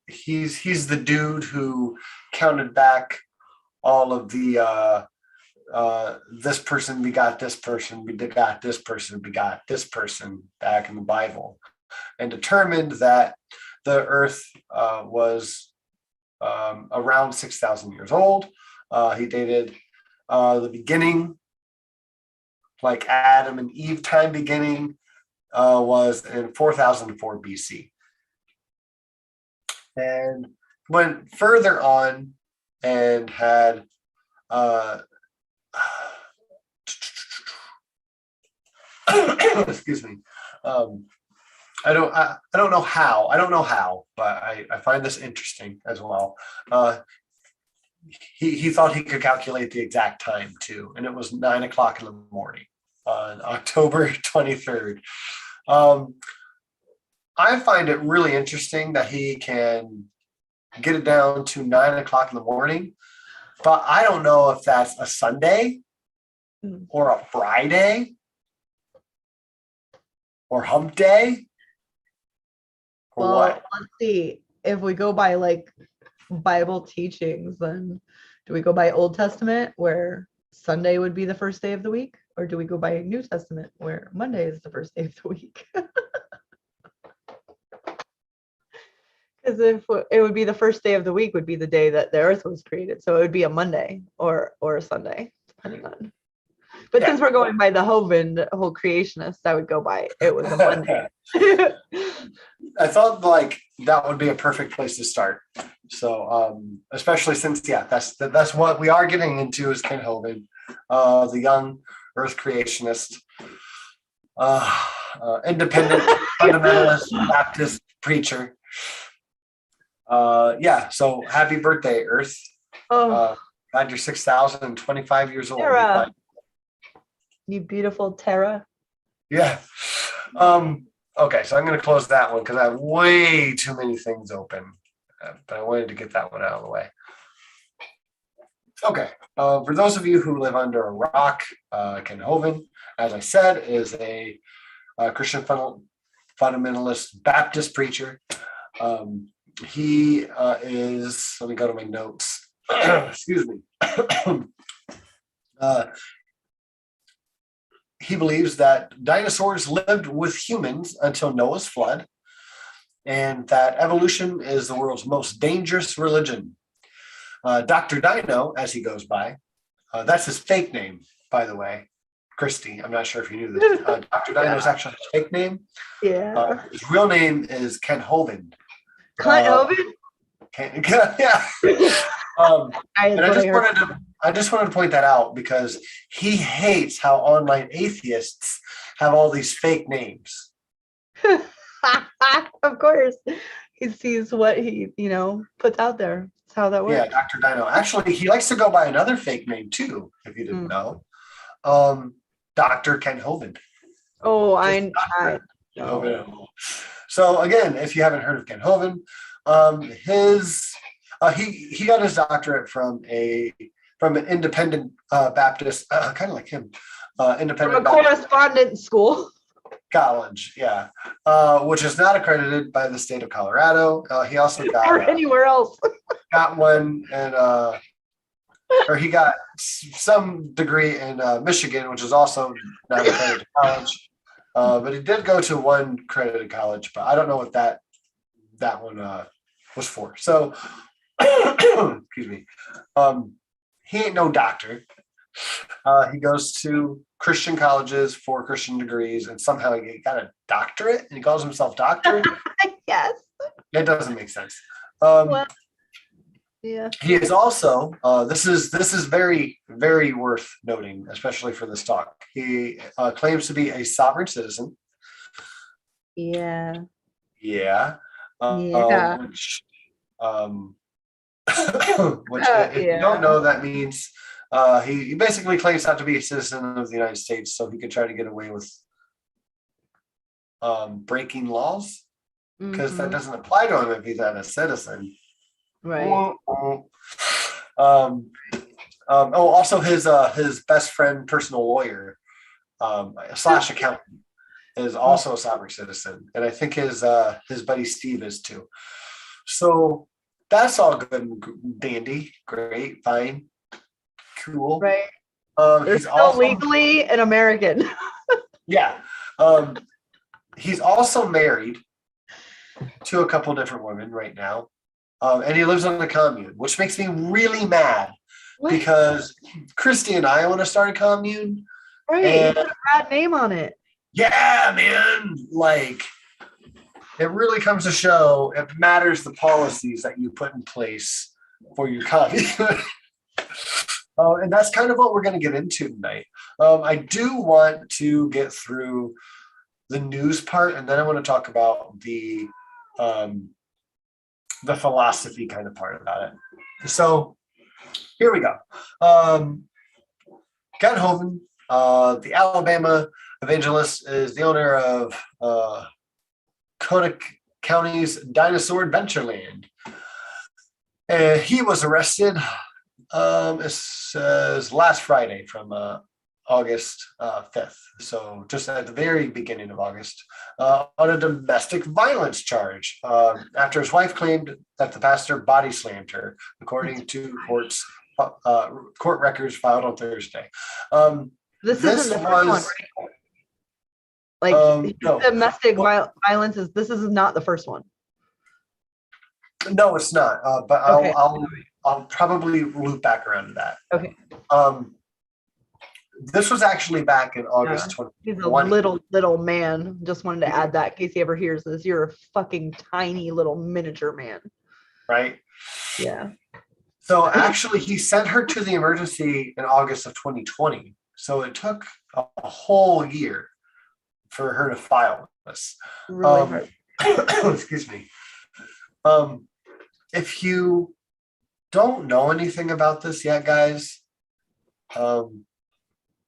he's the dude who counted back all of the this person begot this person, begot this person, begot this person back in the Bible, and determined that the Earth was around 6,000 years old. He dated the beginning, like Adam and Eve time beginning, was in 4004 BC. And went further on and had excuse me. I don't know how, but I find this interesting as well. He thought he could calculate the exact time too, and it was 9 o'clock in the morning on October 23rd. I find it really interesting that he can get it down to 9 o'clock in the morning, but I don't know if that's a Sunday or a Friday or hump day. Or Well, what? let's see. If we go by like Bible teachings, then do we go by Old Testament where Sunday would be the first day of the week? Or do we go by New Testament where Monday is the first day of the week? Because if it would be the first day of the week would be the day that the earth was created. So it would be a Monday or a Sunday, depending on. But since we're going by the Hovind, whole creationist, I would go by it was a Monday. I thought like that would be a perfect place to start. So especially since that's what we are getting into is Ken Hovind, the young earth creationist, independent fundamentalist Baptist preacher. So happy birthday, Earth. Oh, God, you're 6,025 years old. Tara, you beautiful Tara. Yeah. Okay, so I'm going to close that one because I have way too many things open, but I wanted to get that one out of the way. Okay, for those of you who live under a rock, Ken Hovind, as I said, is a Christian fundamentalist Baptist preacher. He is, let me go to my notes. Excuse me. He believes that dinosaurs lived with humans until Noah's flood, and that evolution is the world's most dangerous religion. Dr. Dino, as he goes by, that's his fake name, by the way. Christy, I'm not sure if you knew this. Dr. Dino is actually his fake name. Yeah. His real name is Ken Hovind. Ken Hovind? Yeah. And I just wanted to point that out because he hates how online atheists have all these fake names. Of course. He sees what he, puts out there. That's how that works. Yeah, Dr. Dino. Actually, he likes to go by another fake name too, if you didn't know. Dr. Ken Hovind. Oh, I know. So again, if you haven't heard of Ken Hovind, he got his doctorate from an independent Baptist, kind of like him, independent from a correspondence school. College, yeah, which is not accredited by the state of Colorado. He also Or anywhere else. got one, and or he got some degree in Michigan, which is also not accredited college. But he did go to one accredited college, but I don't know what that one was for. So, excuse me. He ain't no doctor. He goes to Christian colleges for Christian degrees, and somehow he got a doctorate, and he calls himself doctor. Yes. It doesn't make sense. Well, yeah. He is also this is very, very worth noting, especially for this talk. He claims to be a sovereign citizen. Yeah. Yeah. Yeah. Which if you don't know, that means he basically claims not to be a citizen of the United States, so he could try to get away with breaking laws, because that doesn't apply to him if he's not a citizen. Right. Also his best friend, personal lawyer, slash accountant, is also a sovereign citizen, and I think his buddy Steve is too. So that's all good and dandy, great, fine, cool. Right. They're He's still also legally an American. yeah. He's also married to a couple different women right now. And he lives on the commune, which makes me really mad because Christy and I want to start a commune. Right. And, you put a bad name on it. Yeah, man. Like, it really comes to show it matters the policies that you put in place for your commune. And that's kind of what we're going to get into tonight. I do want to get through the news part, and then I want to talk about the philosophy kind of part about it. So here we go. Ken Hovind, the Alabama evangelist, is the owner of Kodak County's Dinosaur Adventureland. And he was arrested, it says last Friday, from August 5th. So just at the very beginning of August, on a domestic violence charge, after his wife claimed that the pastor body slammed her, according to court records filed on Thursday. This isn't the first one, right? Like, no. Domestic violence this is not the first one. No, it's not. But Okay. I'll probably loop back around to that. Okay. This was actually back in August 2020. He's a little man. Just wanted to add that in case he ever hears this. You're a fucking tiny little miniature man. Right? Yeah. So actually, he sent her to the emergency in August of 2020. So it took a whole year for her to file this. Really hard. Excuse me. If you don't know anything about this yet, guys,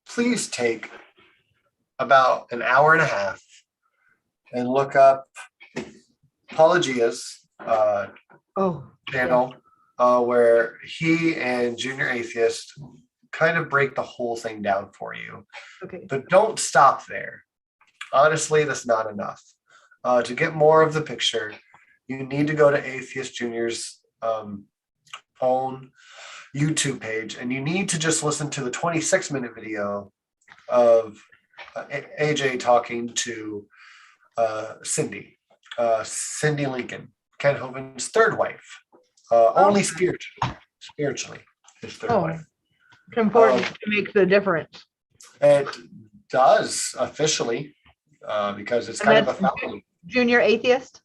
please take about an hour and a half and look up Apologia's channel, where he and Junior Atheist kind of break the whole thing down for you. Okay. But don't stop there. Honestly, that's not enough. To get more of the picture, you need to go to Atheist Junior's own YouTube page, and you need to just listen to the 26-minute video of AJ talking to Cindy Lincoln, Ken Hovind's third wife, only spiritually his third wife. It's important to make the difference. It does officially, because it's kind of a family. Junior Atheist?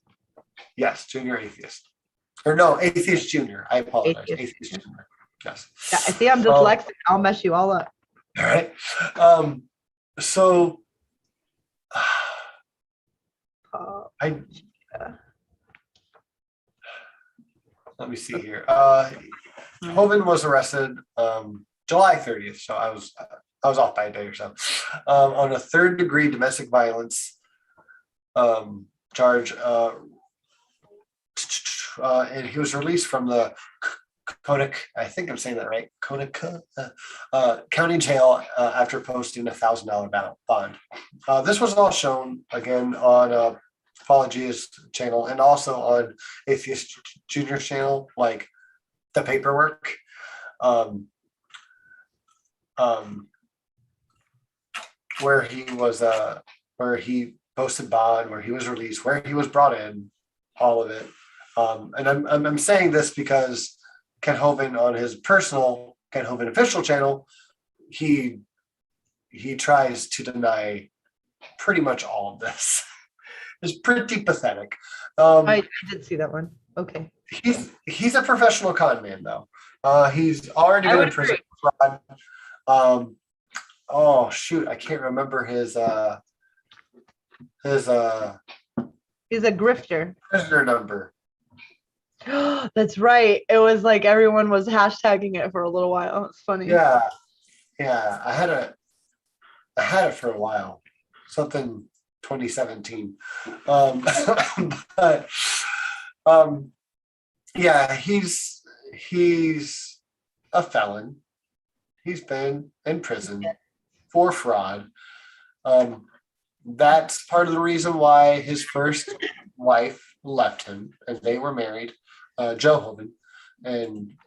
Yes, Junior Atheist. Or no, Atheist Junior. I apologize. Atheist Junior. Yes. Yeah, I see I'm dyslexic. I'll mess you all up. All right. So let me see here. Hovind was arrested July 30th. So I was off by a day or so, on a third-degree domestic violence charge, and he was released from the Konik, I think I'm saying that right, Konik County Jail after posting $1,000 bond. This was all shown again on Apologia's channel and also on Atheist Junior's channel, like the paperwork. Where he was, where he posted bond, where he was released, where he was brought in, all of it. And I'm saying this because Ken Hovind on his personal Ken Hovind official channel, he tries to deny pretty much all of this. It's pretty pathetic. I did see that one. Okay. He's a professional con man, though. He's already been in prison for fraud. Oh shoot, I can't remember his he's a grifter. prisoner number. That's right. It was like everyone was hashtagging it for a little while. It's funny. Yeah. I had it for a while. Something 2017. But yeah, he's a felon. He's been in prison for fraud. That's part of the reason why his first wife left him, and they were married. Joe Hovind and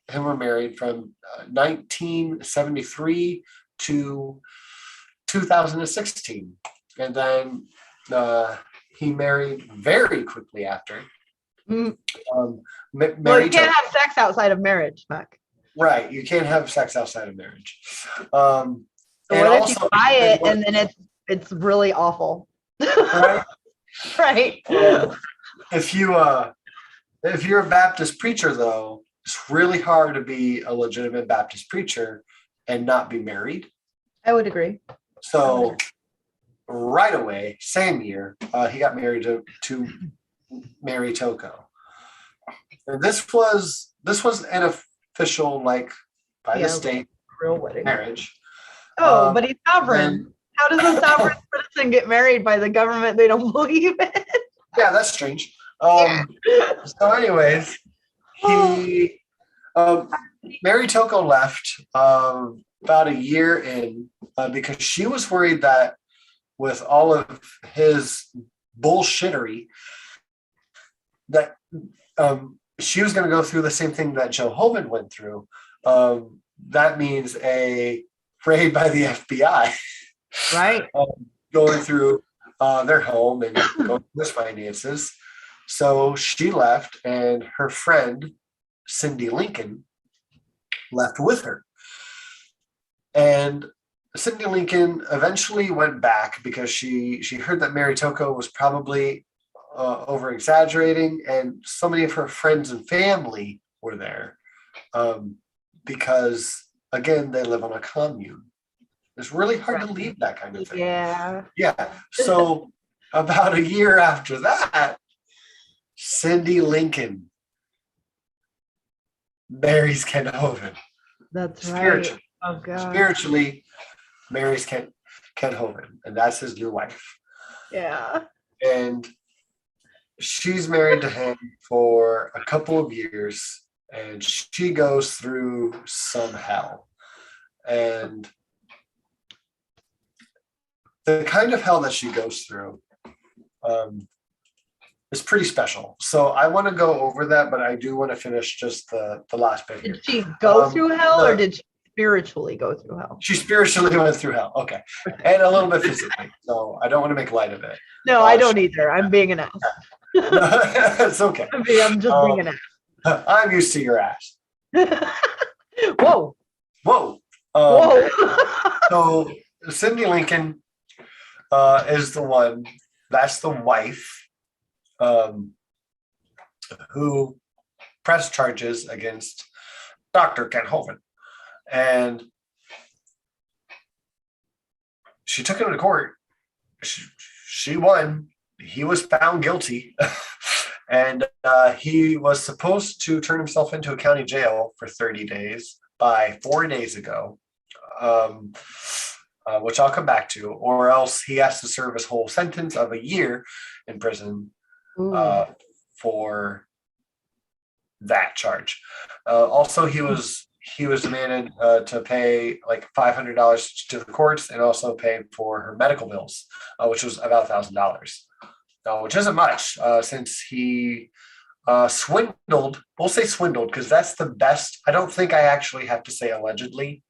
him were married from 1973 to 2016, and then he married very quickly after. Well, you can't have sex outside of marriage, Mac. Right, you can't have sex outside of marriage. So what if you buy it and then it's really awful? Right. Right. If you're a Baptist preacher, though, it's really hard to be a legitimate Baptist preacher and not be married. I would agree. So right away, same year, he got married to Mary Toko. And this was an official, like, by the state, real wedding marriage. Oh, but he's sovereign. How does a sovereign citizen get married by the government they don't believe in? Yeah, that's strange. So anyways, he Mary Toko left about a year in because she was worried that with all of his bullshittery that she was going to go through the same thing that Joe Hovind went through. That means a raid by the FBI. Right. Going through their home and going through his finances. So she left, and her friend, Cindy Lincoln, left with her. And Cindy Lincoln eventually went back because she heard that Mary Toko was probably over-exaggerating, and so many of her friends and family were there because, again, they live on a commune. It's really hard to leave that kind of thing. Yeah. So about a year after that, Cindy Lincoln marries Ken Hovind. That's right. Oh God. Spiritually marries Ken Hovind, and that's his new wife. Yeah. And she's married to him for a couple of years, and she goes through some hell. And the kind of hell that she goes through is pretty special. So I want to go over that, but I do want to finish just the last bit here. Did she go through hell, or did she spiritually go through hell? She spiritually went through hell. Okay. And a little bit physically. So I don't want to make light of it. No, I don't either. I'm being an ass. It's okay. I'm just being an ass. I'm used to your ass. Whoa. Whoa. Whoa. So Cindy Lincoln is the one, that's the wife who pressed charges against Dr. Ken Hovind. And she took him to court. She won. He was found guilty. And he was supposed to turn himself into a county jail for 30 days by 4 days ago. Which I'll come back to, or else he has to serve his whole sentence of a year in prison for that charge. Also, he was demanded to pay like $500 to the courts and also pay for her medical bills, which was about $1,000, which isn't much since he swindled. We'll say swindled because that's the best. I don't think I actually have to say allegedly.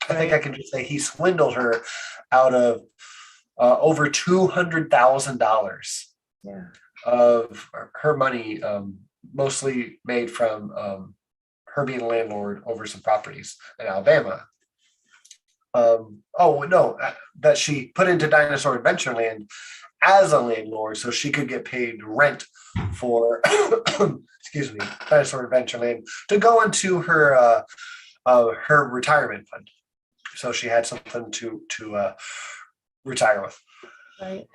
I think I can just say he swindled her out of over $200,000 of her money, mostly made from her being a landlord over some properties in Alabama. That she put into Dinosaur Adventureland as a landlord so she could get paid rent for excuse me, Dinosaur Adventureland to go into her retirement fund. So she had something to retire with. Right.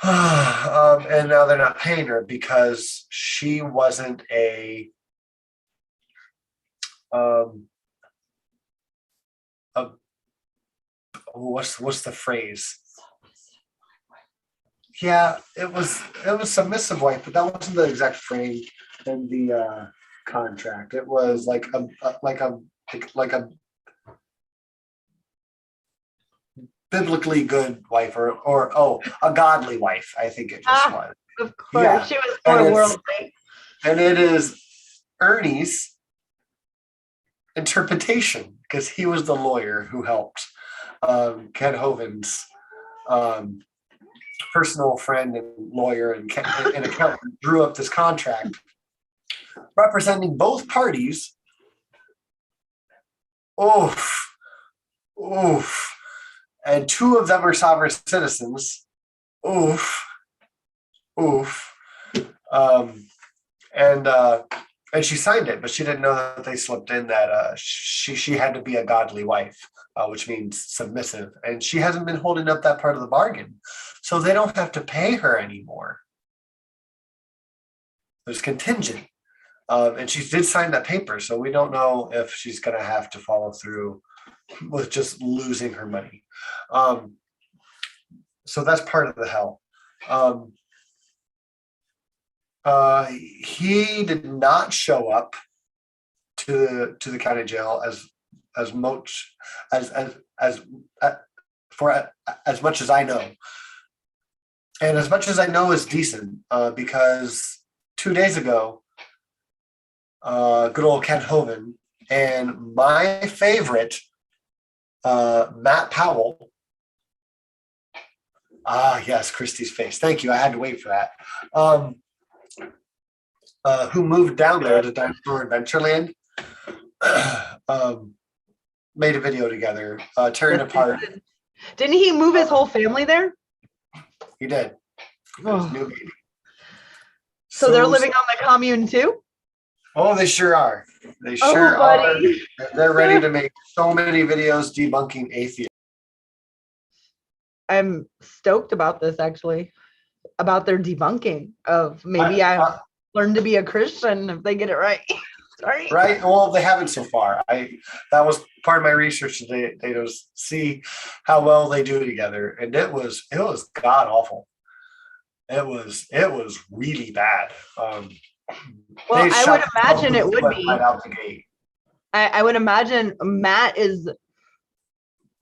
And now they're not paying her because she wasn't what's the phrase? Yeah, it was submissive wife, but that wasn't the exact phrase in the contract. It was like a biblically good wife, or a godly wife. I think it just was. Of course, she was more worldly. And it is Ernie's interpretation because he was the lawyer who helped Ken Hoven's personal friend and lawyer and accountant drew up this contract representing both parties. Oof. And two of them are sovereign citizens. Oof. And she signed it, but she didn't know that they slipped in that she had to be a godly wife, which means submissive. And she hasn't been holding up that part of the bargain. So they don't have to pay her anymore. There's contingent. And she did sign that paper, so we don't know if she's going to have to follow through with just losing her money. So that's part of the hell. He did not show up to the county jail as much as I know, and as much as I know is decent, because 2 days ago, good old Ken Hoven and my favorite Matt Powell. Yes, Christy's face. Thank you. I had to wait for that. Who moved down there to Dinosaur Adventureland, made a video together, tearing apart. Didn't he move his whole family there? He did. His new baby. So they're living on the commune too? Oh, they sure are. They sure are. They're ready to make so many videos debunking atheists. I'm stoked about this, actually, about their debunking of maybe I learn to be a Christian if they get it right. Sorry. Right. Well, they haven't so far. That was part of my research today. They just see how well they do together, and it was god awful. It was really bad. Well, I would imagine it would be. Right out the gate. I would imagine Matt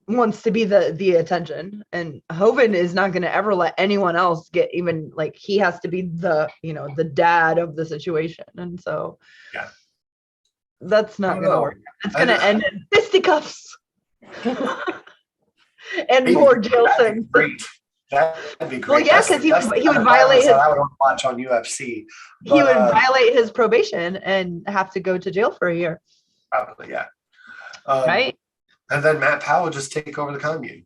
wants to be the attention, and Hoven is not going to ever let anyone else get even, like, he has to be the dad of the situation, and so that's not going to work. It's going to end in fisticuffs and more jail sentences. Great. That'd be great. Well, yeah, because he would violate his. I would watch on UFC. But, he would violate his probation and have to go to jail for a year. Probably, yeah. Right. And then Matt Powell would just take over the commune.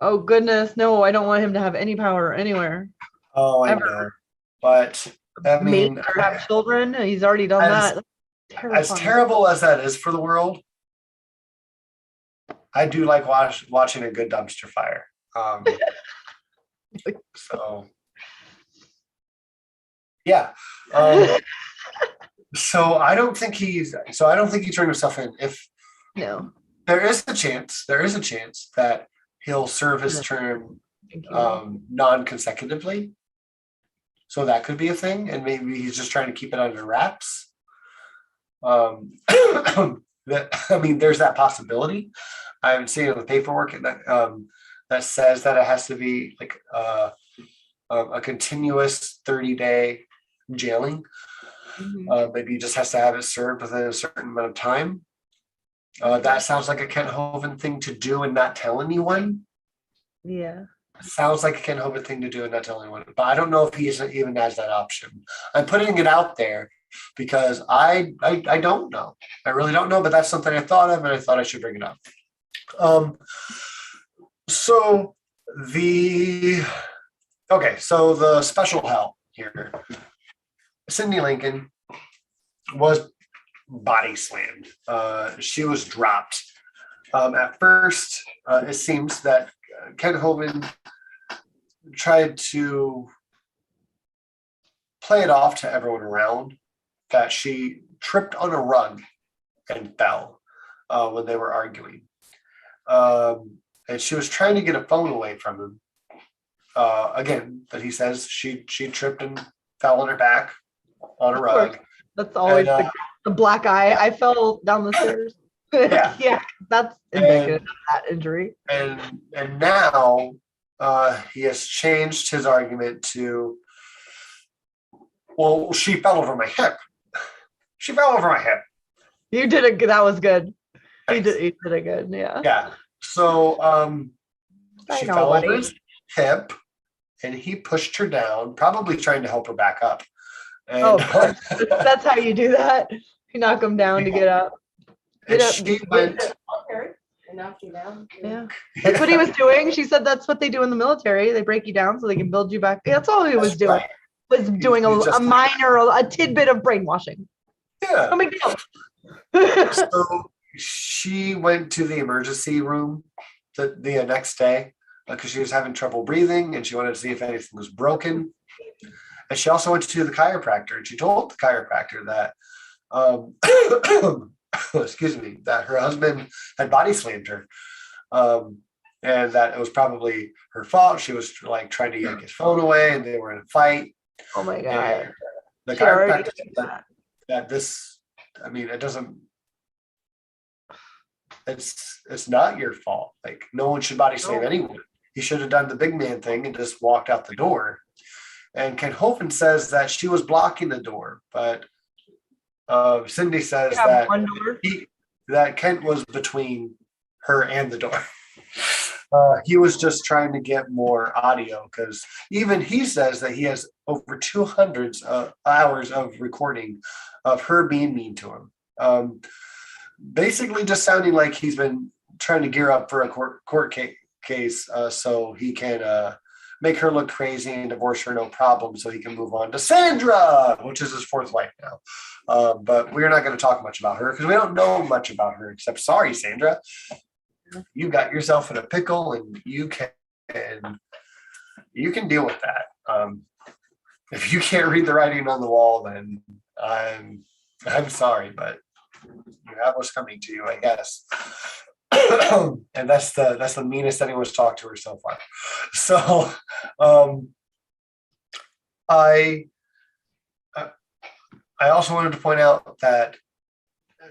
Oh goodness, no! I don't want him to have any power anywhere. Oh, I know. But I mean, or have children. He's already done that. As terrible as that is for the world, I do like watching a good dumpster fire. So yeah. So I don't think he's turned himself in. No. There is a chance that he'll serve his term non-consecutively. So that could be a thing, and maybe he's just trying to keep it under wraps. There's that possibility. I haven't seen it in the paperwork that says that it has to be like a continuous 30-day jailing. Maybe he just has to have it served within a certain amount of time. That sounds like a Kent Hovind thing to do and not tell anyone. Yeah. Sounds like a Kent Hovind thing to do and not tell anyone. But I don't know if he even has that option. I'm putting it out there because I don't know. I really don't know, but that's something I thought of, and I thought I should bring it up. So the special hell here. Cindy Lincoln was body slammed. She was dropped. At first, it seems that Kent Hovind tried to play it off to everyone around that she tripped on a rug and fell when they were arguing. And she was trying to get a phone away from him. Again, but he says she tripped and fell on her back on a rug. That's always the black eye. I fell down the stairs. Yeah, that's indicative of that injury. And now he has changed his argument to, well, she fell over my hip. She fell over my hip. You did it. That was good. You did it good. Yeah. Yeah. So she fell over his hip, and he pushed her down, probably trying to help her back up. And, of course. That's how you do that. You knock them down to get up. And she went. I knocked you down. Yeah. That's what he was doing. She said that's what they do in the military. They break you down so they can build you back. That's all he was doing. Right. Was doing a tidbit of brainwashing. Yeah. No big deal. So she went to the emergency room the next day because she was having trouble breathing, and she wanted to see if anything was broken. And she also went to the chiropractor, and she told the chiropractor that that her husband had body slammed her, and that it was probably her fault. She was like trying to yank his phone away, and they were in a fight. Oh my God. And the chiropractor said that this, it doesn't, it's not your fault. Like, no one should body slam anyone. He should have done the big man thing and just walked out the door. And Kent Hovind says that she was blocking the door, but Cindy says that Kent was between her and the door. He was just trying to get more audio, because even he says that he has over 200 hours of recording of her being mean to him. Basically just sounding like he's been trying to gear up for a court case so he can make her look crazy and divorce her no problem, so he can move on to Sandra, which is his fourth wife now. But we're not going to talk much about her because we don't know much about her, except, sorry, Sandra, you got yourself in a pickle, and you can deal with that. If you can't read the writing on the wall, then I'm sorry, but you have what's coming to you, I guess. And that's the meanest anyone's talked to her so far. So I also wanted to point out that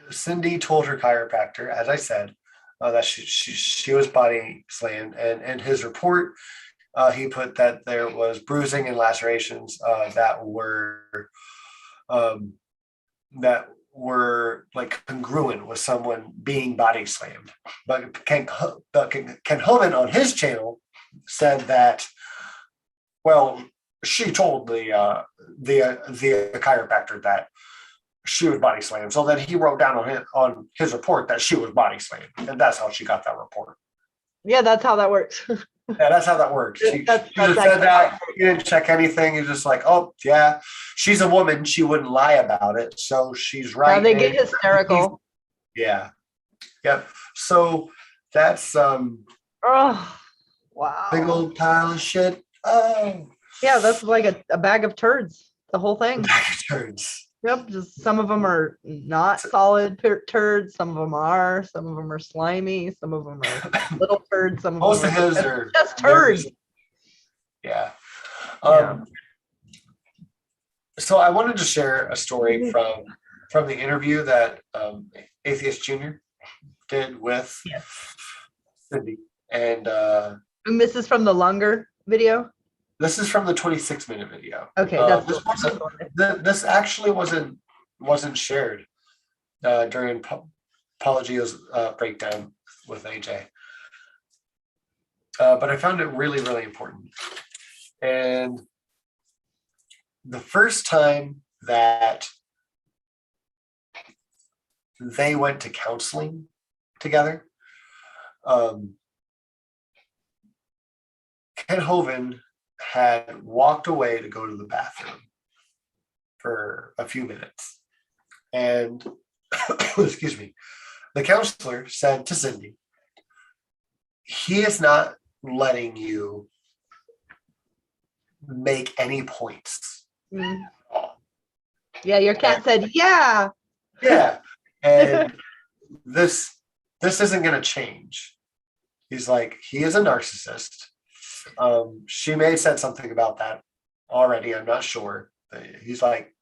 Cindy told her chiropractor, as I said, that she was body slammed, and in his report he put that there was bruising and lacerations that were like congruent with someone being body slammed. But Ken Hovind on his channel said that, well, she told the chiropractor that she was body slammed, so then he wrote down on his report that she was body slammed, and that's how she got that report. Yeah, that's how that works. Yeah, that's how that works. She just said that. He didn't check anything. He's just like, oh, yeah, she's a woman. She wouldn't lie about it. So she's right. Yeah, they get hysterical. Yeah. Yep. So that's oh, wow. Big old pile of shit. Oh. Yeah, that's like a bag of turds. The whole thing. Bag of turds. Yep, just some of them are not solid turds. Some of them are. Some of them are slimy. Some of them are little turds. Some of most them of his are just turds. Yeah. So I wanted to share a story from from the interview that Atheist Junior did with Cindy. And And this is from the longer video. this is from the 26-minute video. Okay, that's this actually wasn't shared during Paula Gio's breakdown with AJ. But I found it really, really important. And the first time that they went to counseling together, Ken Hovind had walked away to go to the bathroom for a few minutes. And, excuse me, the counselor said to Cindy, he is not letting you make any points. Mm. Yeah, your cat said, yeah. Yeah. And this isn't going to change. He's like, he is a narcissist. She may have said something about that already. I'm not sure. He's like,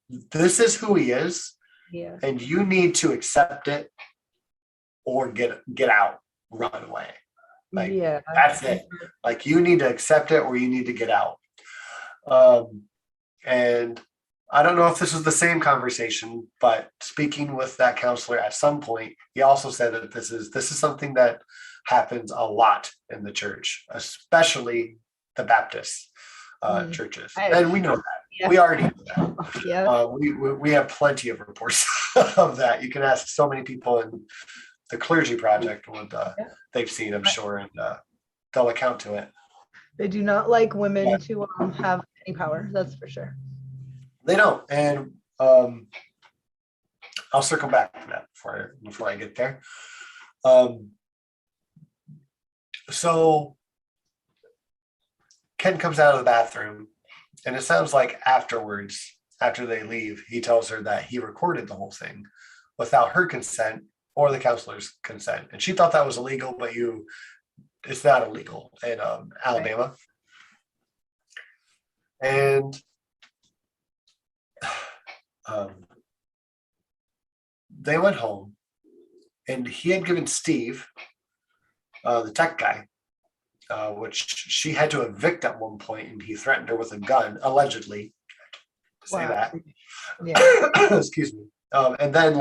this is who he is. Yeah. And you need to accept it or get out, run away. Like, yeah, that's it. Like, you need to accept it or you need to get out. And I don't know if this was the same conversation, but speaking with that counselor at some point, he also said that this is something that happens a lot in the church, especially the Baptist churches. And we know that. Yeah. We already know that. Yeah. We have plenty of reports of that. You can ask so many people in the Clergy Project what they've seen, I'm sure, and they'll account to it. They do not like women to have any power, that's for sure. They don't, and I'll circle back to that before I get there. So Ken comes out of the bathroom, and it sounds like afterwards, after they leave, he tells her that he recorded the whole thing without her consent or the counselor's consent, and she thought that was illegal, but it's not illegal in Alabama. And they went home, and he had given Steve, the tech guy, which she had to evict at one point, and he threatened her with a gun, allegedly. To say that. Yeah. Excuse me. And then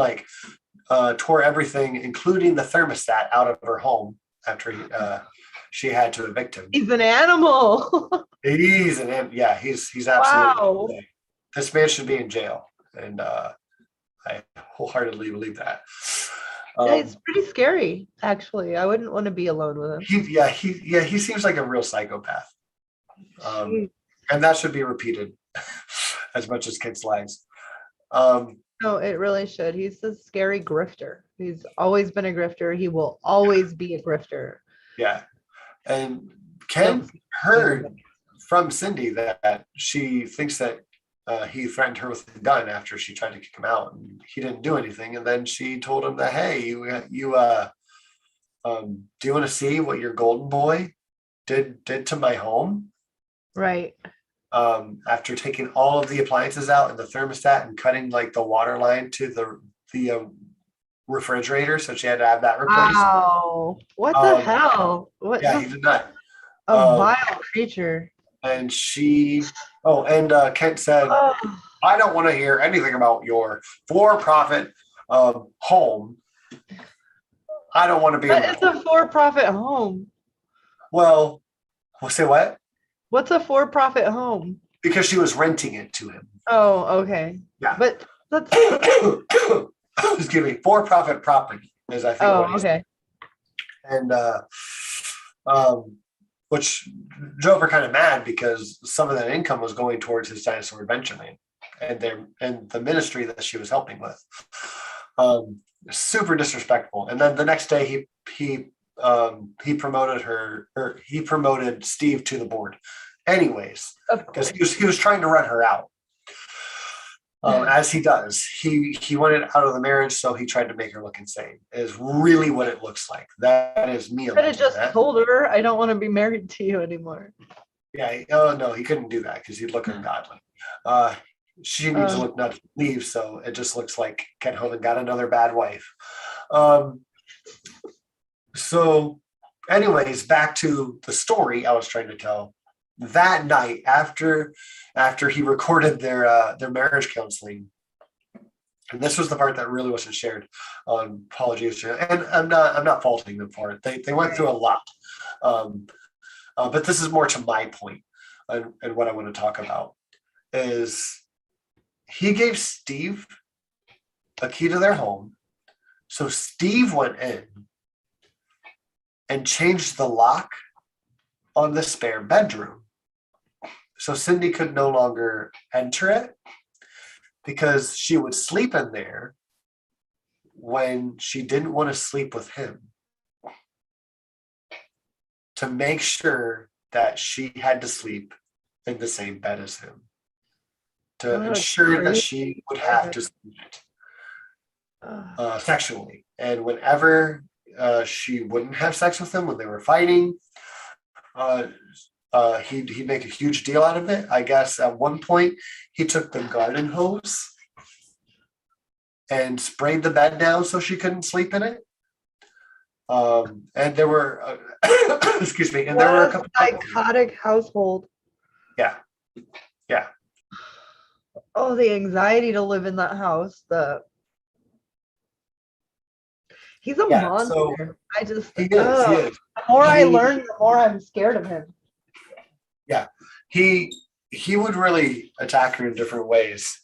tore everything, including the thermostat, out of her home after she had to evict him. He's an animal. He's absolutely. Wow. This man should be in jail, and I wholeheartedly believe that. It's pretty scary, actually. I wouldn't want to be alone with him. He seems like a real psychopath, and that should be repeated as much as kids' lives. No, it really should. He's a scary grifter. He's always been a grifter. He will always be a grifter. Yeah, and Ken heard from Cindy that she thinks that he threatened her with a gun after she tried to kick him out, and he didn't do anything. And then she told him that, hey, do you want to see what your golden boy did to my home? Right. After taking all of the appliances out and the thermostat and cutting the water line to the refrigerator, so she had to have that replaced. Wow! What the hell? What? Yeah, he's a nut. A vile creature. And Kent said, I don't want to hear anything about your for-profit home. I don't want to be. But it's a for-profit home. Well, we'll say what? What's a for-profit home? Because she was renting it to him. Oh, okay. Yeah. But that's excuse me, for-profit property is, I think. Oh, okay. And which drove her kind of mad because some of that income was going towards his dinosaur adventure land and the ministry that she was helping with. Super disrespectful. And then the next day he promoted Steve to the board anyways, because he was trying to run her out. As he does. He wanted out of the marriage, so he tried to make her look insane, is really what it looks like. That is me. Could have just told her, I don't want to be married to you anymore. Yeah. Oh, no, he couldn't do that because he'd look ungodly. she needs to look nuts to leave, so it just looks like Ken Hovind got another bad wife. So anyways, back to the story I was trying to tell. That night, after he recorded their marriage counseling, and this was the part that really wasn't shared on Apologies, and I'm not faulting them for it. They went through a lot, but this is more to my point, and what I want to talk about is he gave Steve a key to their home, so Steve went in and changed the lock on the spare bedroom. So Cindy could no longer enter it because she would sleep in there when she didn't want to sleep with him, to make sure that she had to sleep in the same bed as him, to ensure that she would have to sleep sexually. And whenever she wouldn't have sex with him, when they were fighting, he'd make a huge deal out of it. I guess at one point he took the garden hose and sprayed the bed down so she couldn't sleep in it. And there were excuse me, and there were a couple psychotic household. Yeah. Oh, the anxiety to live in that house. He's a monster. So I just he is. The more I learn, the more I'm scared of him. Yeah, he would really attack her in different ways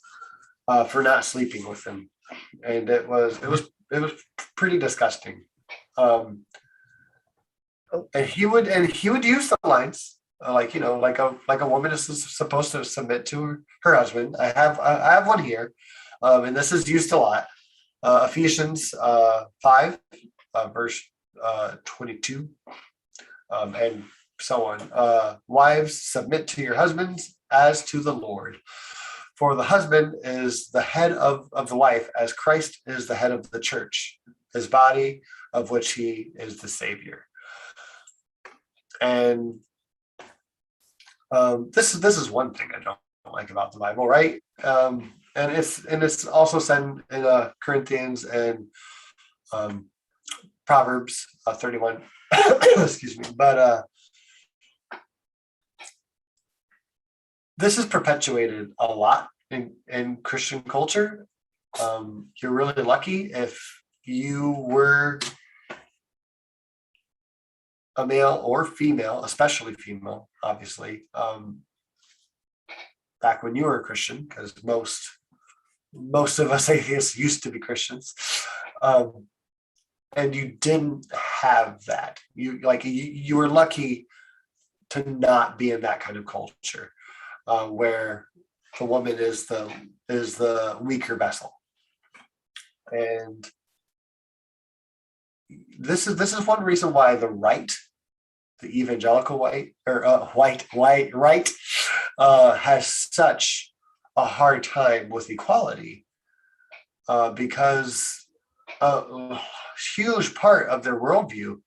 for not sleeping with him, and it was pretty disgusting. And he would use the lines like a woman is supposed to submit to her husband. I have one here, and this is used a lot. Ephesians 5 verse 22, and so on. Wives, submit to your husbands as to the Lord. For the husband is the head of the wife, as Christ is the head of the church, his body, of which he is the Savior. And this is one thing I don't like about the Bible, right? And it's also said in Corinthians and Proverbs 31. Excuse me, but this is perpetuated a lot in Christian culture. You're really lucky if you were a male or female, especially female, obviously, back when you were a Christian, because most of us atheists used to be Christians, and you didn't have that. You were lucky to not be in that kind of culture, where the woman is the weaker vessel. And this is one reason why the evangelical right, has such a hard time with equality, because a huge part of their worldview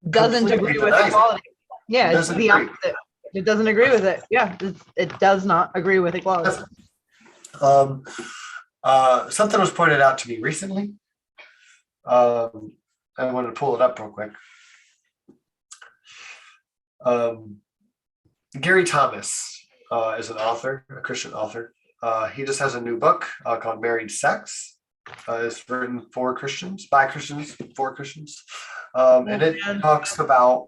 doesn't agree with equality. Yeah, it's the opposite. It doesn't agree with it. Yeah, it does not agree with equality. Something was pointed out to me recently. I wanted to pull it up real quick. Gary Thomas is an author, a Christian author. He just has a new book called Married Sex. It's written by Christians, for Christians, and it talks about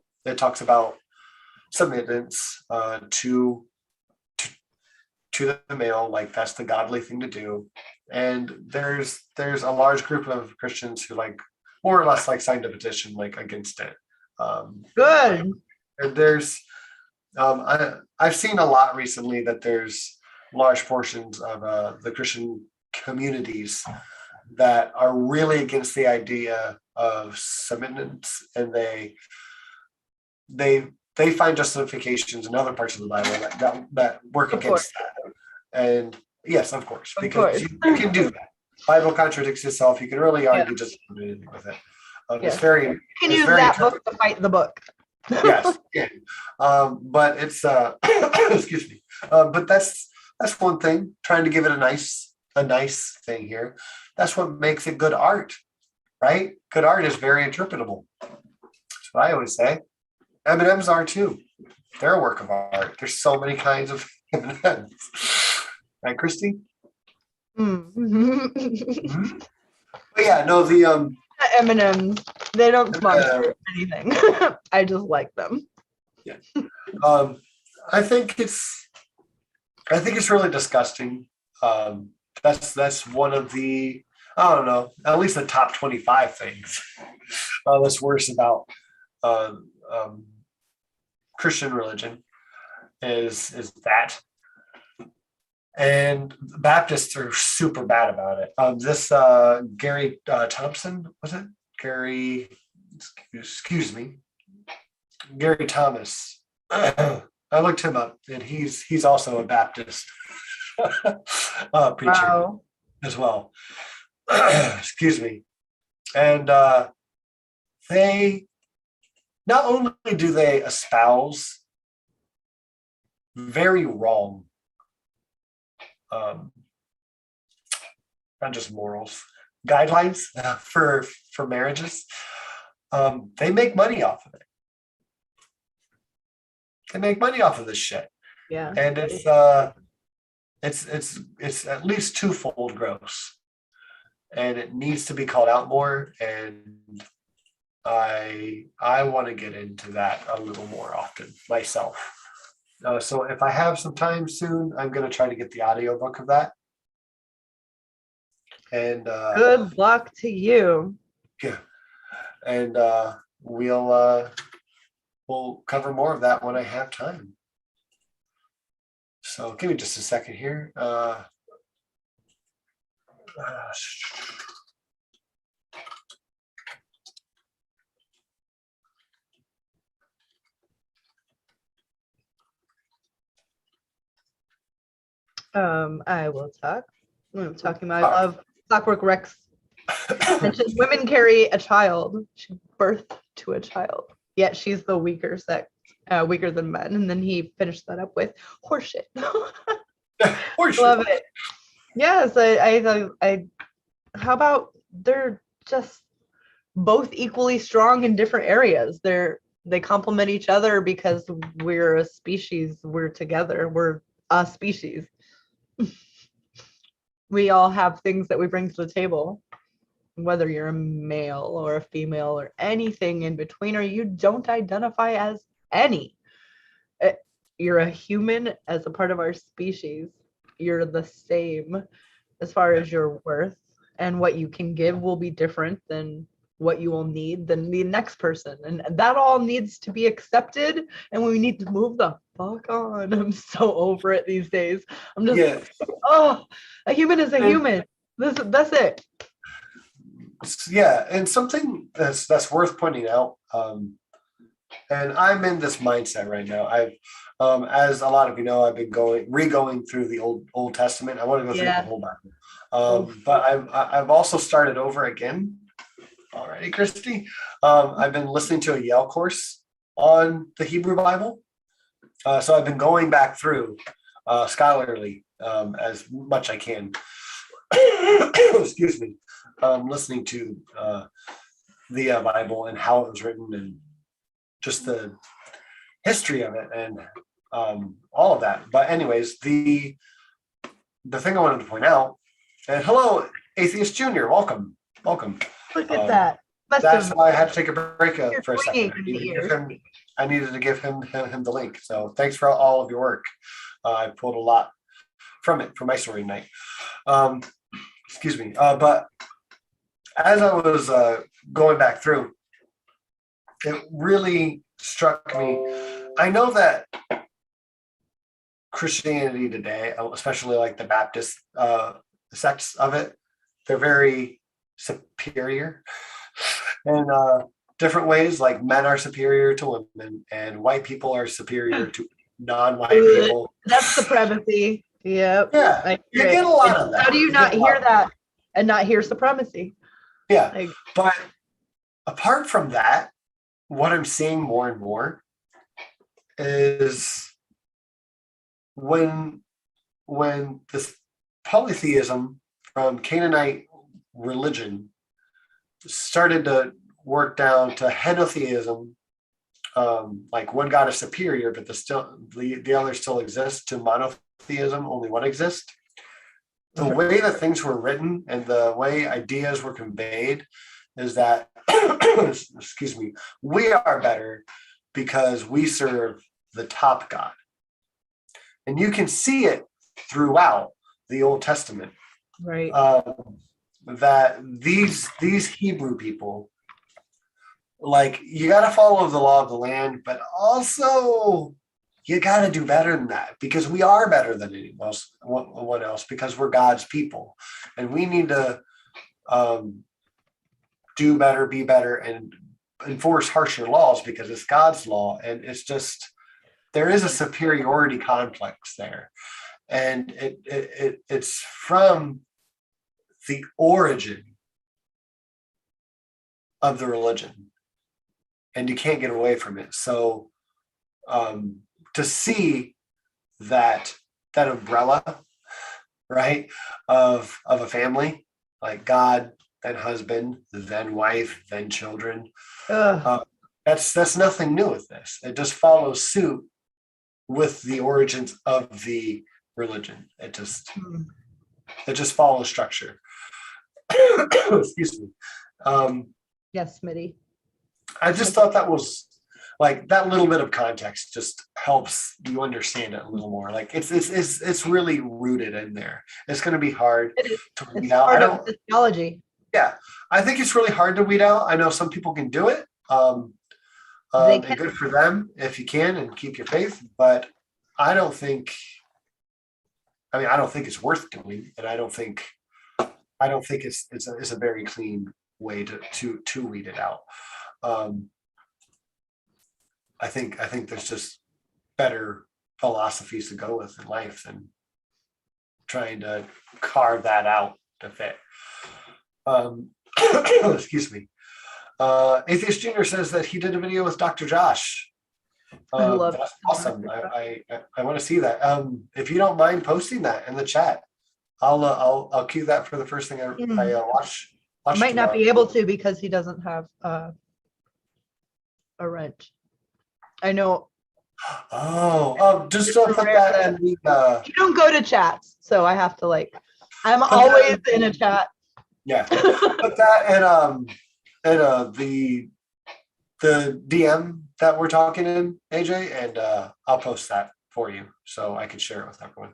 submittance to the male, like that's the godly thing to do. And there's a large group of Christians who more or less signed a petition against it. Good. And there's I've seen a lot recently that there's large portions of the Christian communities that are really against the idea of submittance, and they find justifications in other parts of the Bible that work against that. And yes, of course, because you can do that. Bible contradicts itself. You can really argue just with it. It's very. You can use that book to fight the book. Yes, yeah. But it's excuse me. But that's That's one thing. Trying to give it a nice thing here. That's what makes it good art, right? Good art is very interpretable. That's what I always say. M&Ms are too. They're a work of art. There's so many kinds of M&Ms. Right, Christy? Mm. But yeah, no, the M&Ms, they don't sponsor uh, anything. I just like them. yeah. I think it's really disgusting. That's one of the, I don't know, at least the top 25 things that's worse about uh, um, Christian religion is that. And Baptists are super bad about it. This Gary Thompson, was it? Gary, excuse me, Gary Thomas. I looked him up, and he's also a Baptist preacher Wow. as well. Excuse me. And they not only do they espouse very wrong, not just morals, guidelines for marriages. They make money off of it. They make money off of this shit, Yeah. and it's at least twofold gross, and it needs to be called out more. And I want to get into that a little more often myself. So if I have some time soon, I'm going to try to get the audiobook of that. And Good luck to you. yeah, and we'll cover more of that when I have time. So give me just a second here. I will talk. I'm talking about, I love Clockwork Rex. Mentions women carry a child. She birthed to a child. Yet she's the weaker sex, weaker than men. And then he finished that up with horseshit. Horseshit. Love it. Yes, I how about they're just both equally strong in different areas. They complement each other because we're a species. We're together. We're a species. We all have things that we bring to the table, whether you're a male or a female or anything in between, or you don't identify as any. You're a human as a part of our species. You're the same as far as your worth, and what you can give will be different than what you will need than the next person. And that all needs to be accepted, and we need to move the fuck on. I'm so over it these days. I'm just, oh, a human is a human. That's it. Yeah, and something that's worth pointing out, and I'm in this mindset right now. I've as a lot of you know, I've been re-going through the Old Testament. I want to go through the whole Bible. But I've also started over again. Alrighty, Christy. I've been listening to a Yale course on the Hebrew Bible. So I've been going back through scholarly as much I can. Excuse me. Listening to the Bible and how it was written and just the history of it and all of that. But anyways, the thing I wanted to point out, and hello, Atheist Junior, welcome. Look at that. That's why I had to take a break for a second. I needed to give him the link. So thanks for all of your work. I pulled a lot from it for my story tonight. Excuse me. But as I was going back through, it really struck me. I know that Christianity today, especially like the Baptist sects of it, they're very superior in different ways. Like men are superior to women, and white people are superior to non-white people. That's supremacy. Yep. Yeah, you get a lot of that. How do you not hear that and not hear supremacy? Yeah, but apart from that, what I'm seeing more and more is when when this polytheism from Canaanite religion started to work down to henotheism, like one God is superior, but the other still exists, to monotheism, only one exists. The way that things were written and the way ideas were conveyed is that, excuse me, we are better because we serve the top God. And you can see it throughout the Old Testament. Right. That these Hebrew people, like, you got to follow the law of the land, but also you got to do better than that, because we are better than anyone else, because we're God's people, and we need to do better, be better, and enforce harsher laws because it's God's law. And it's just, there is a superiority complex there, and it's from the origin of the religion, and you can't get away from it. So to see that umbrella, right, of a family, like God, then husband, then wife, then children, that's nothing new with this. It just follows suit with the origins of the religion. It just follows structure. Excuse me. Yes, Smitty. I just thought that was, like, that little bit of context just helps you understand it a little more. Like, it's really rooted in there. It's going to be hard to weed out. Part of theology. Yeah, I think it's really hard to weed out. I know some people can do it. They can. And good for them if you can and keep your faith. But I don't think it's worth doing, and I don't think it's a very clean way to weed it out. I think there's just better philosophies to go with in life than trying to carve that out to fit. Excuse me. Atheist Junior says that he did a video with Dr. Josh. I love that's awesome. I want to see that. If you don't mind posting that in the chat, I'll cue that for the first thing I watch. Might not be able to because he doesn't have a wrench. I know. Just put that in the. You don't go to chats, so I have to, like, I'm always in a chat. Yeah, put that and the DM that we're talking in, AJ, and I'll post that for you so I can share it with everyone.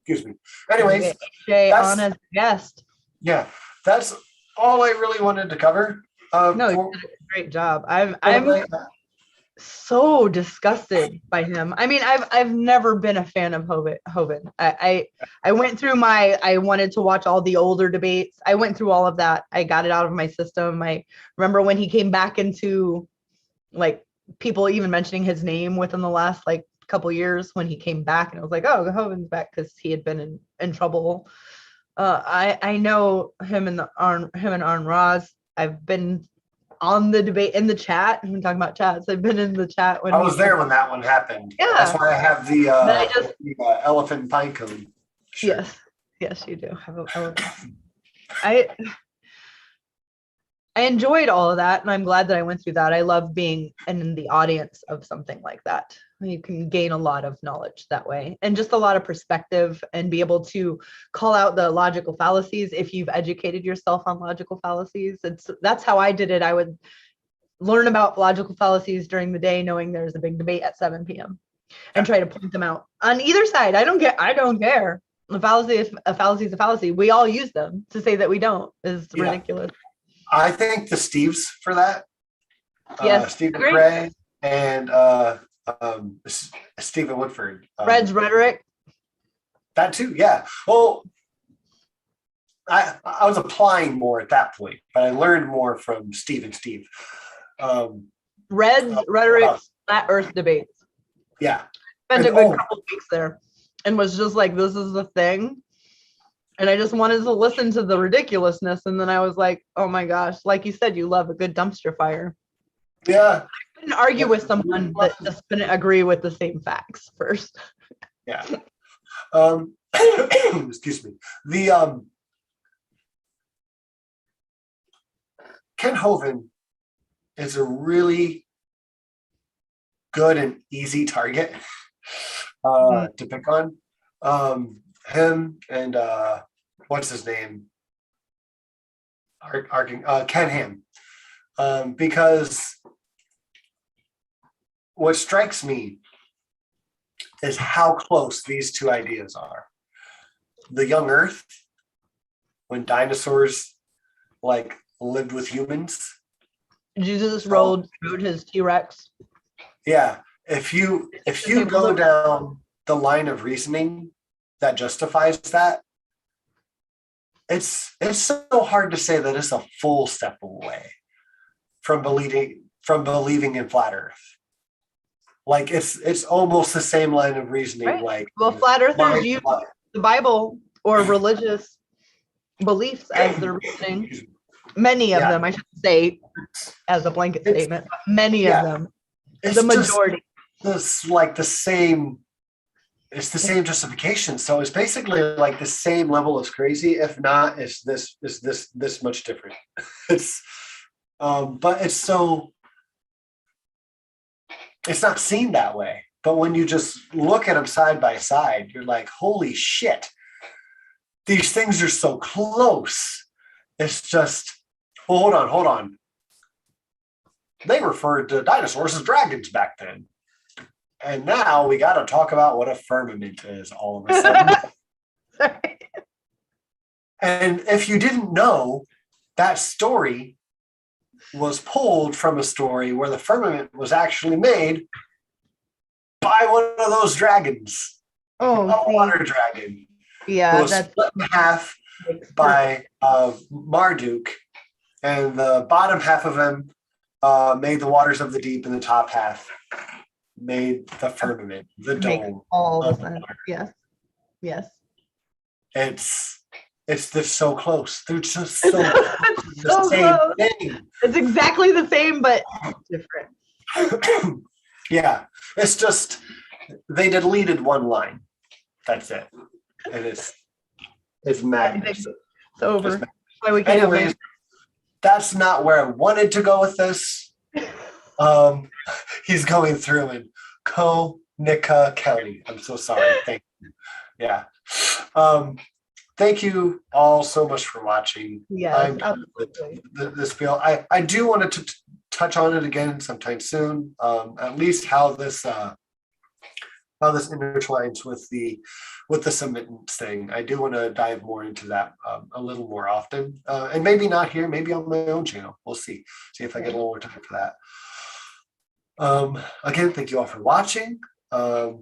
Excuse me. Anyways, AJ on as a guest. Yeah, that's all I really wanted to cover. No, you did a great job. I'm so disgusted by him. I mean, I've never been a fan of Hovind. I went through I wanted to watch all the older debates. I went through all of that. I got it out of my system. I remember when he came back into, like, people even mentioning his name within the last, like, couple years when he came back, and I was like, oh, Hovind's back, because he had been in trouble. I know him and Arn Ross. I've been on the debate in the chat. I'm talking about chats. I've been in the chat when I was there when that one happened. Yeah, that's why I have the elephant pine cone shirt. Yes, you do have a elephant. I enjoyed all of that, and I'm glad that I went through that. I love being in the audience of something like that. You can gain a lot of knowledge that way, and just a lot of perspective, and be able to call out the logical fallacies if you've educated yourself on logical fallacies. That's how I did it. I would learn about logical fallacies during the day, knowing there's a big debate at 7 p.m. and try to point them out on either side. I don't care. A fallacy is a fallacy. We all use them. To say that we don't is ridiculous. I thank the Steves for that. Yes, Stephen Gray and Stephen Woodford. Red's rhetoric. That too, yeah. Well, I was applying more at that point, but I learned more from Steve and Steve. Red's rhetoric, flat Earth debates. Yeah. Spent a good couple weeks there, and was just like, this is the thing. And I just wanted to listen to the ridiculousness. And then I was like, oh my gosh, like you said, you love a good dumpster fire. Yeah. I couldn't argue with someone that just couldn't agree with the same facts first. Yeah. Excuse me. The Ken Hovind is a really good and easy target to pick on. Him and what's his name? Ken Ham. Because what strikes me is how close these two ideas are. The young Earth, when dinosaurs like lived with humans. Jesus rode his T-Rex. Yeah. If you go down the line of reasoning that justifies that, it's so hard to say that it's a full step away from believing in flat Earth. Like it's almost the same line of reasoning. Right. Like, well, flat earthers use the Bible or religious beliefs as their reasoning. Many of them, I should say, as a blanket statement, many of them, the majority. It's like the same. It's the same justification. So it's basically like the same level of crazy. If not, it's this much different. It's but it's so. It's not seen that way. But when you just look at them side by side, you're like, holy shit. These things are so close. It's just, well, hold on. They referred to dinosaurs as dragons back then. And now we got to talk about what a firmament is all of a sudden. Sorry. And if you didn't know, that story was pulled from a story where the firmament was actually made by one of those dragons. A water dragon. Yeah, it was split in half by Marduk, and the bottom half of him made the waters of the deep, and the top half made the firmament, the dome. All the sense. Yes. It's just so close. They're just so close. The same thing. It's exactly the same, but different. Yeah, it's just they deleted one line. That's it, and it's madness. It's over. That's why we can't. Anyways, that's not where I wanted to go with this. He's going through in Conica County. I'm so sorry. Thank you. Yeah. Thank you all so much for watching. Yeah, this bill. I do want to touch on it again sometime soon. At least how this intertwines with the submittance thing. I do want to dive more into that a little more often, and maybe not here, maybe on my own channel. We'll see if I get a little more time for that. Again, thank you all for watching.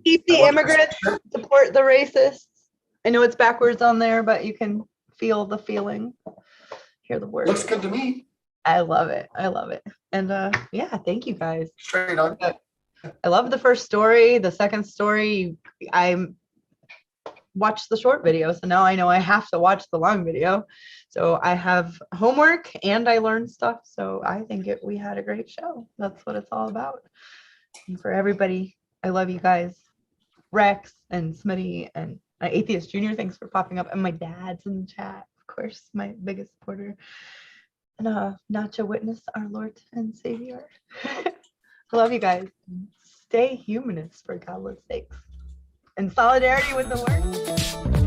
Keep the immigrants, support the racists. I know it's backwards on there, but you can feel the feeling, hear the words. Looks good to me. I love it. And yeah, thank you guys. Straight on. I love the first story. The second story, I watched the short video, so now I know I have to watch the long video. So I have homework and I learned stuff. So I think we had a great show. That's what it's all about. And for everybody, I love you guys. Rex and Smitty and Atheist Junior, thanks for popping up. And my dad's in the chat, of course, my biggest supporter. And Nacha Witness, our Lord and Savior. I love you guys. Stay humanist for God's sakes. In solidarity with the world.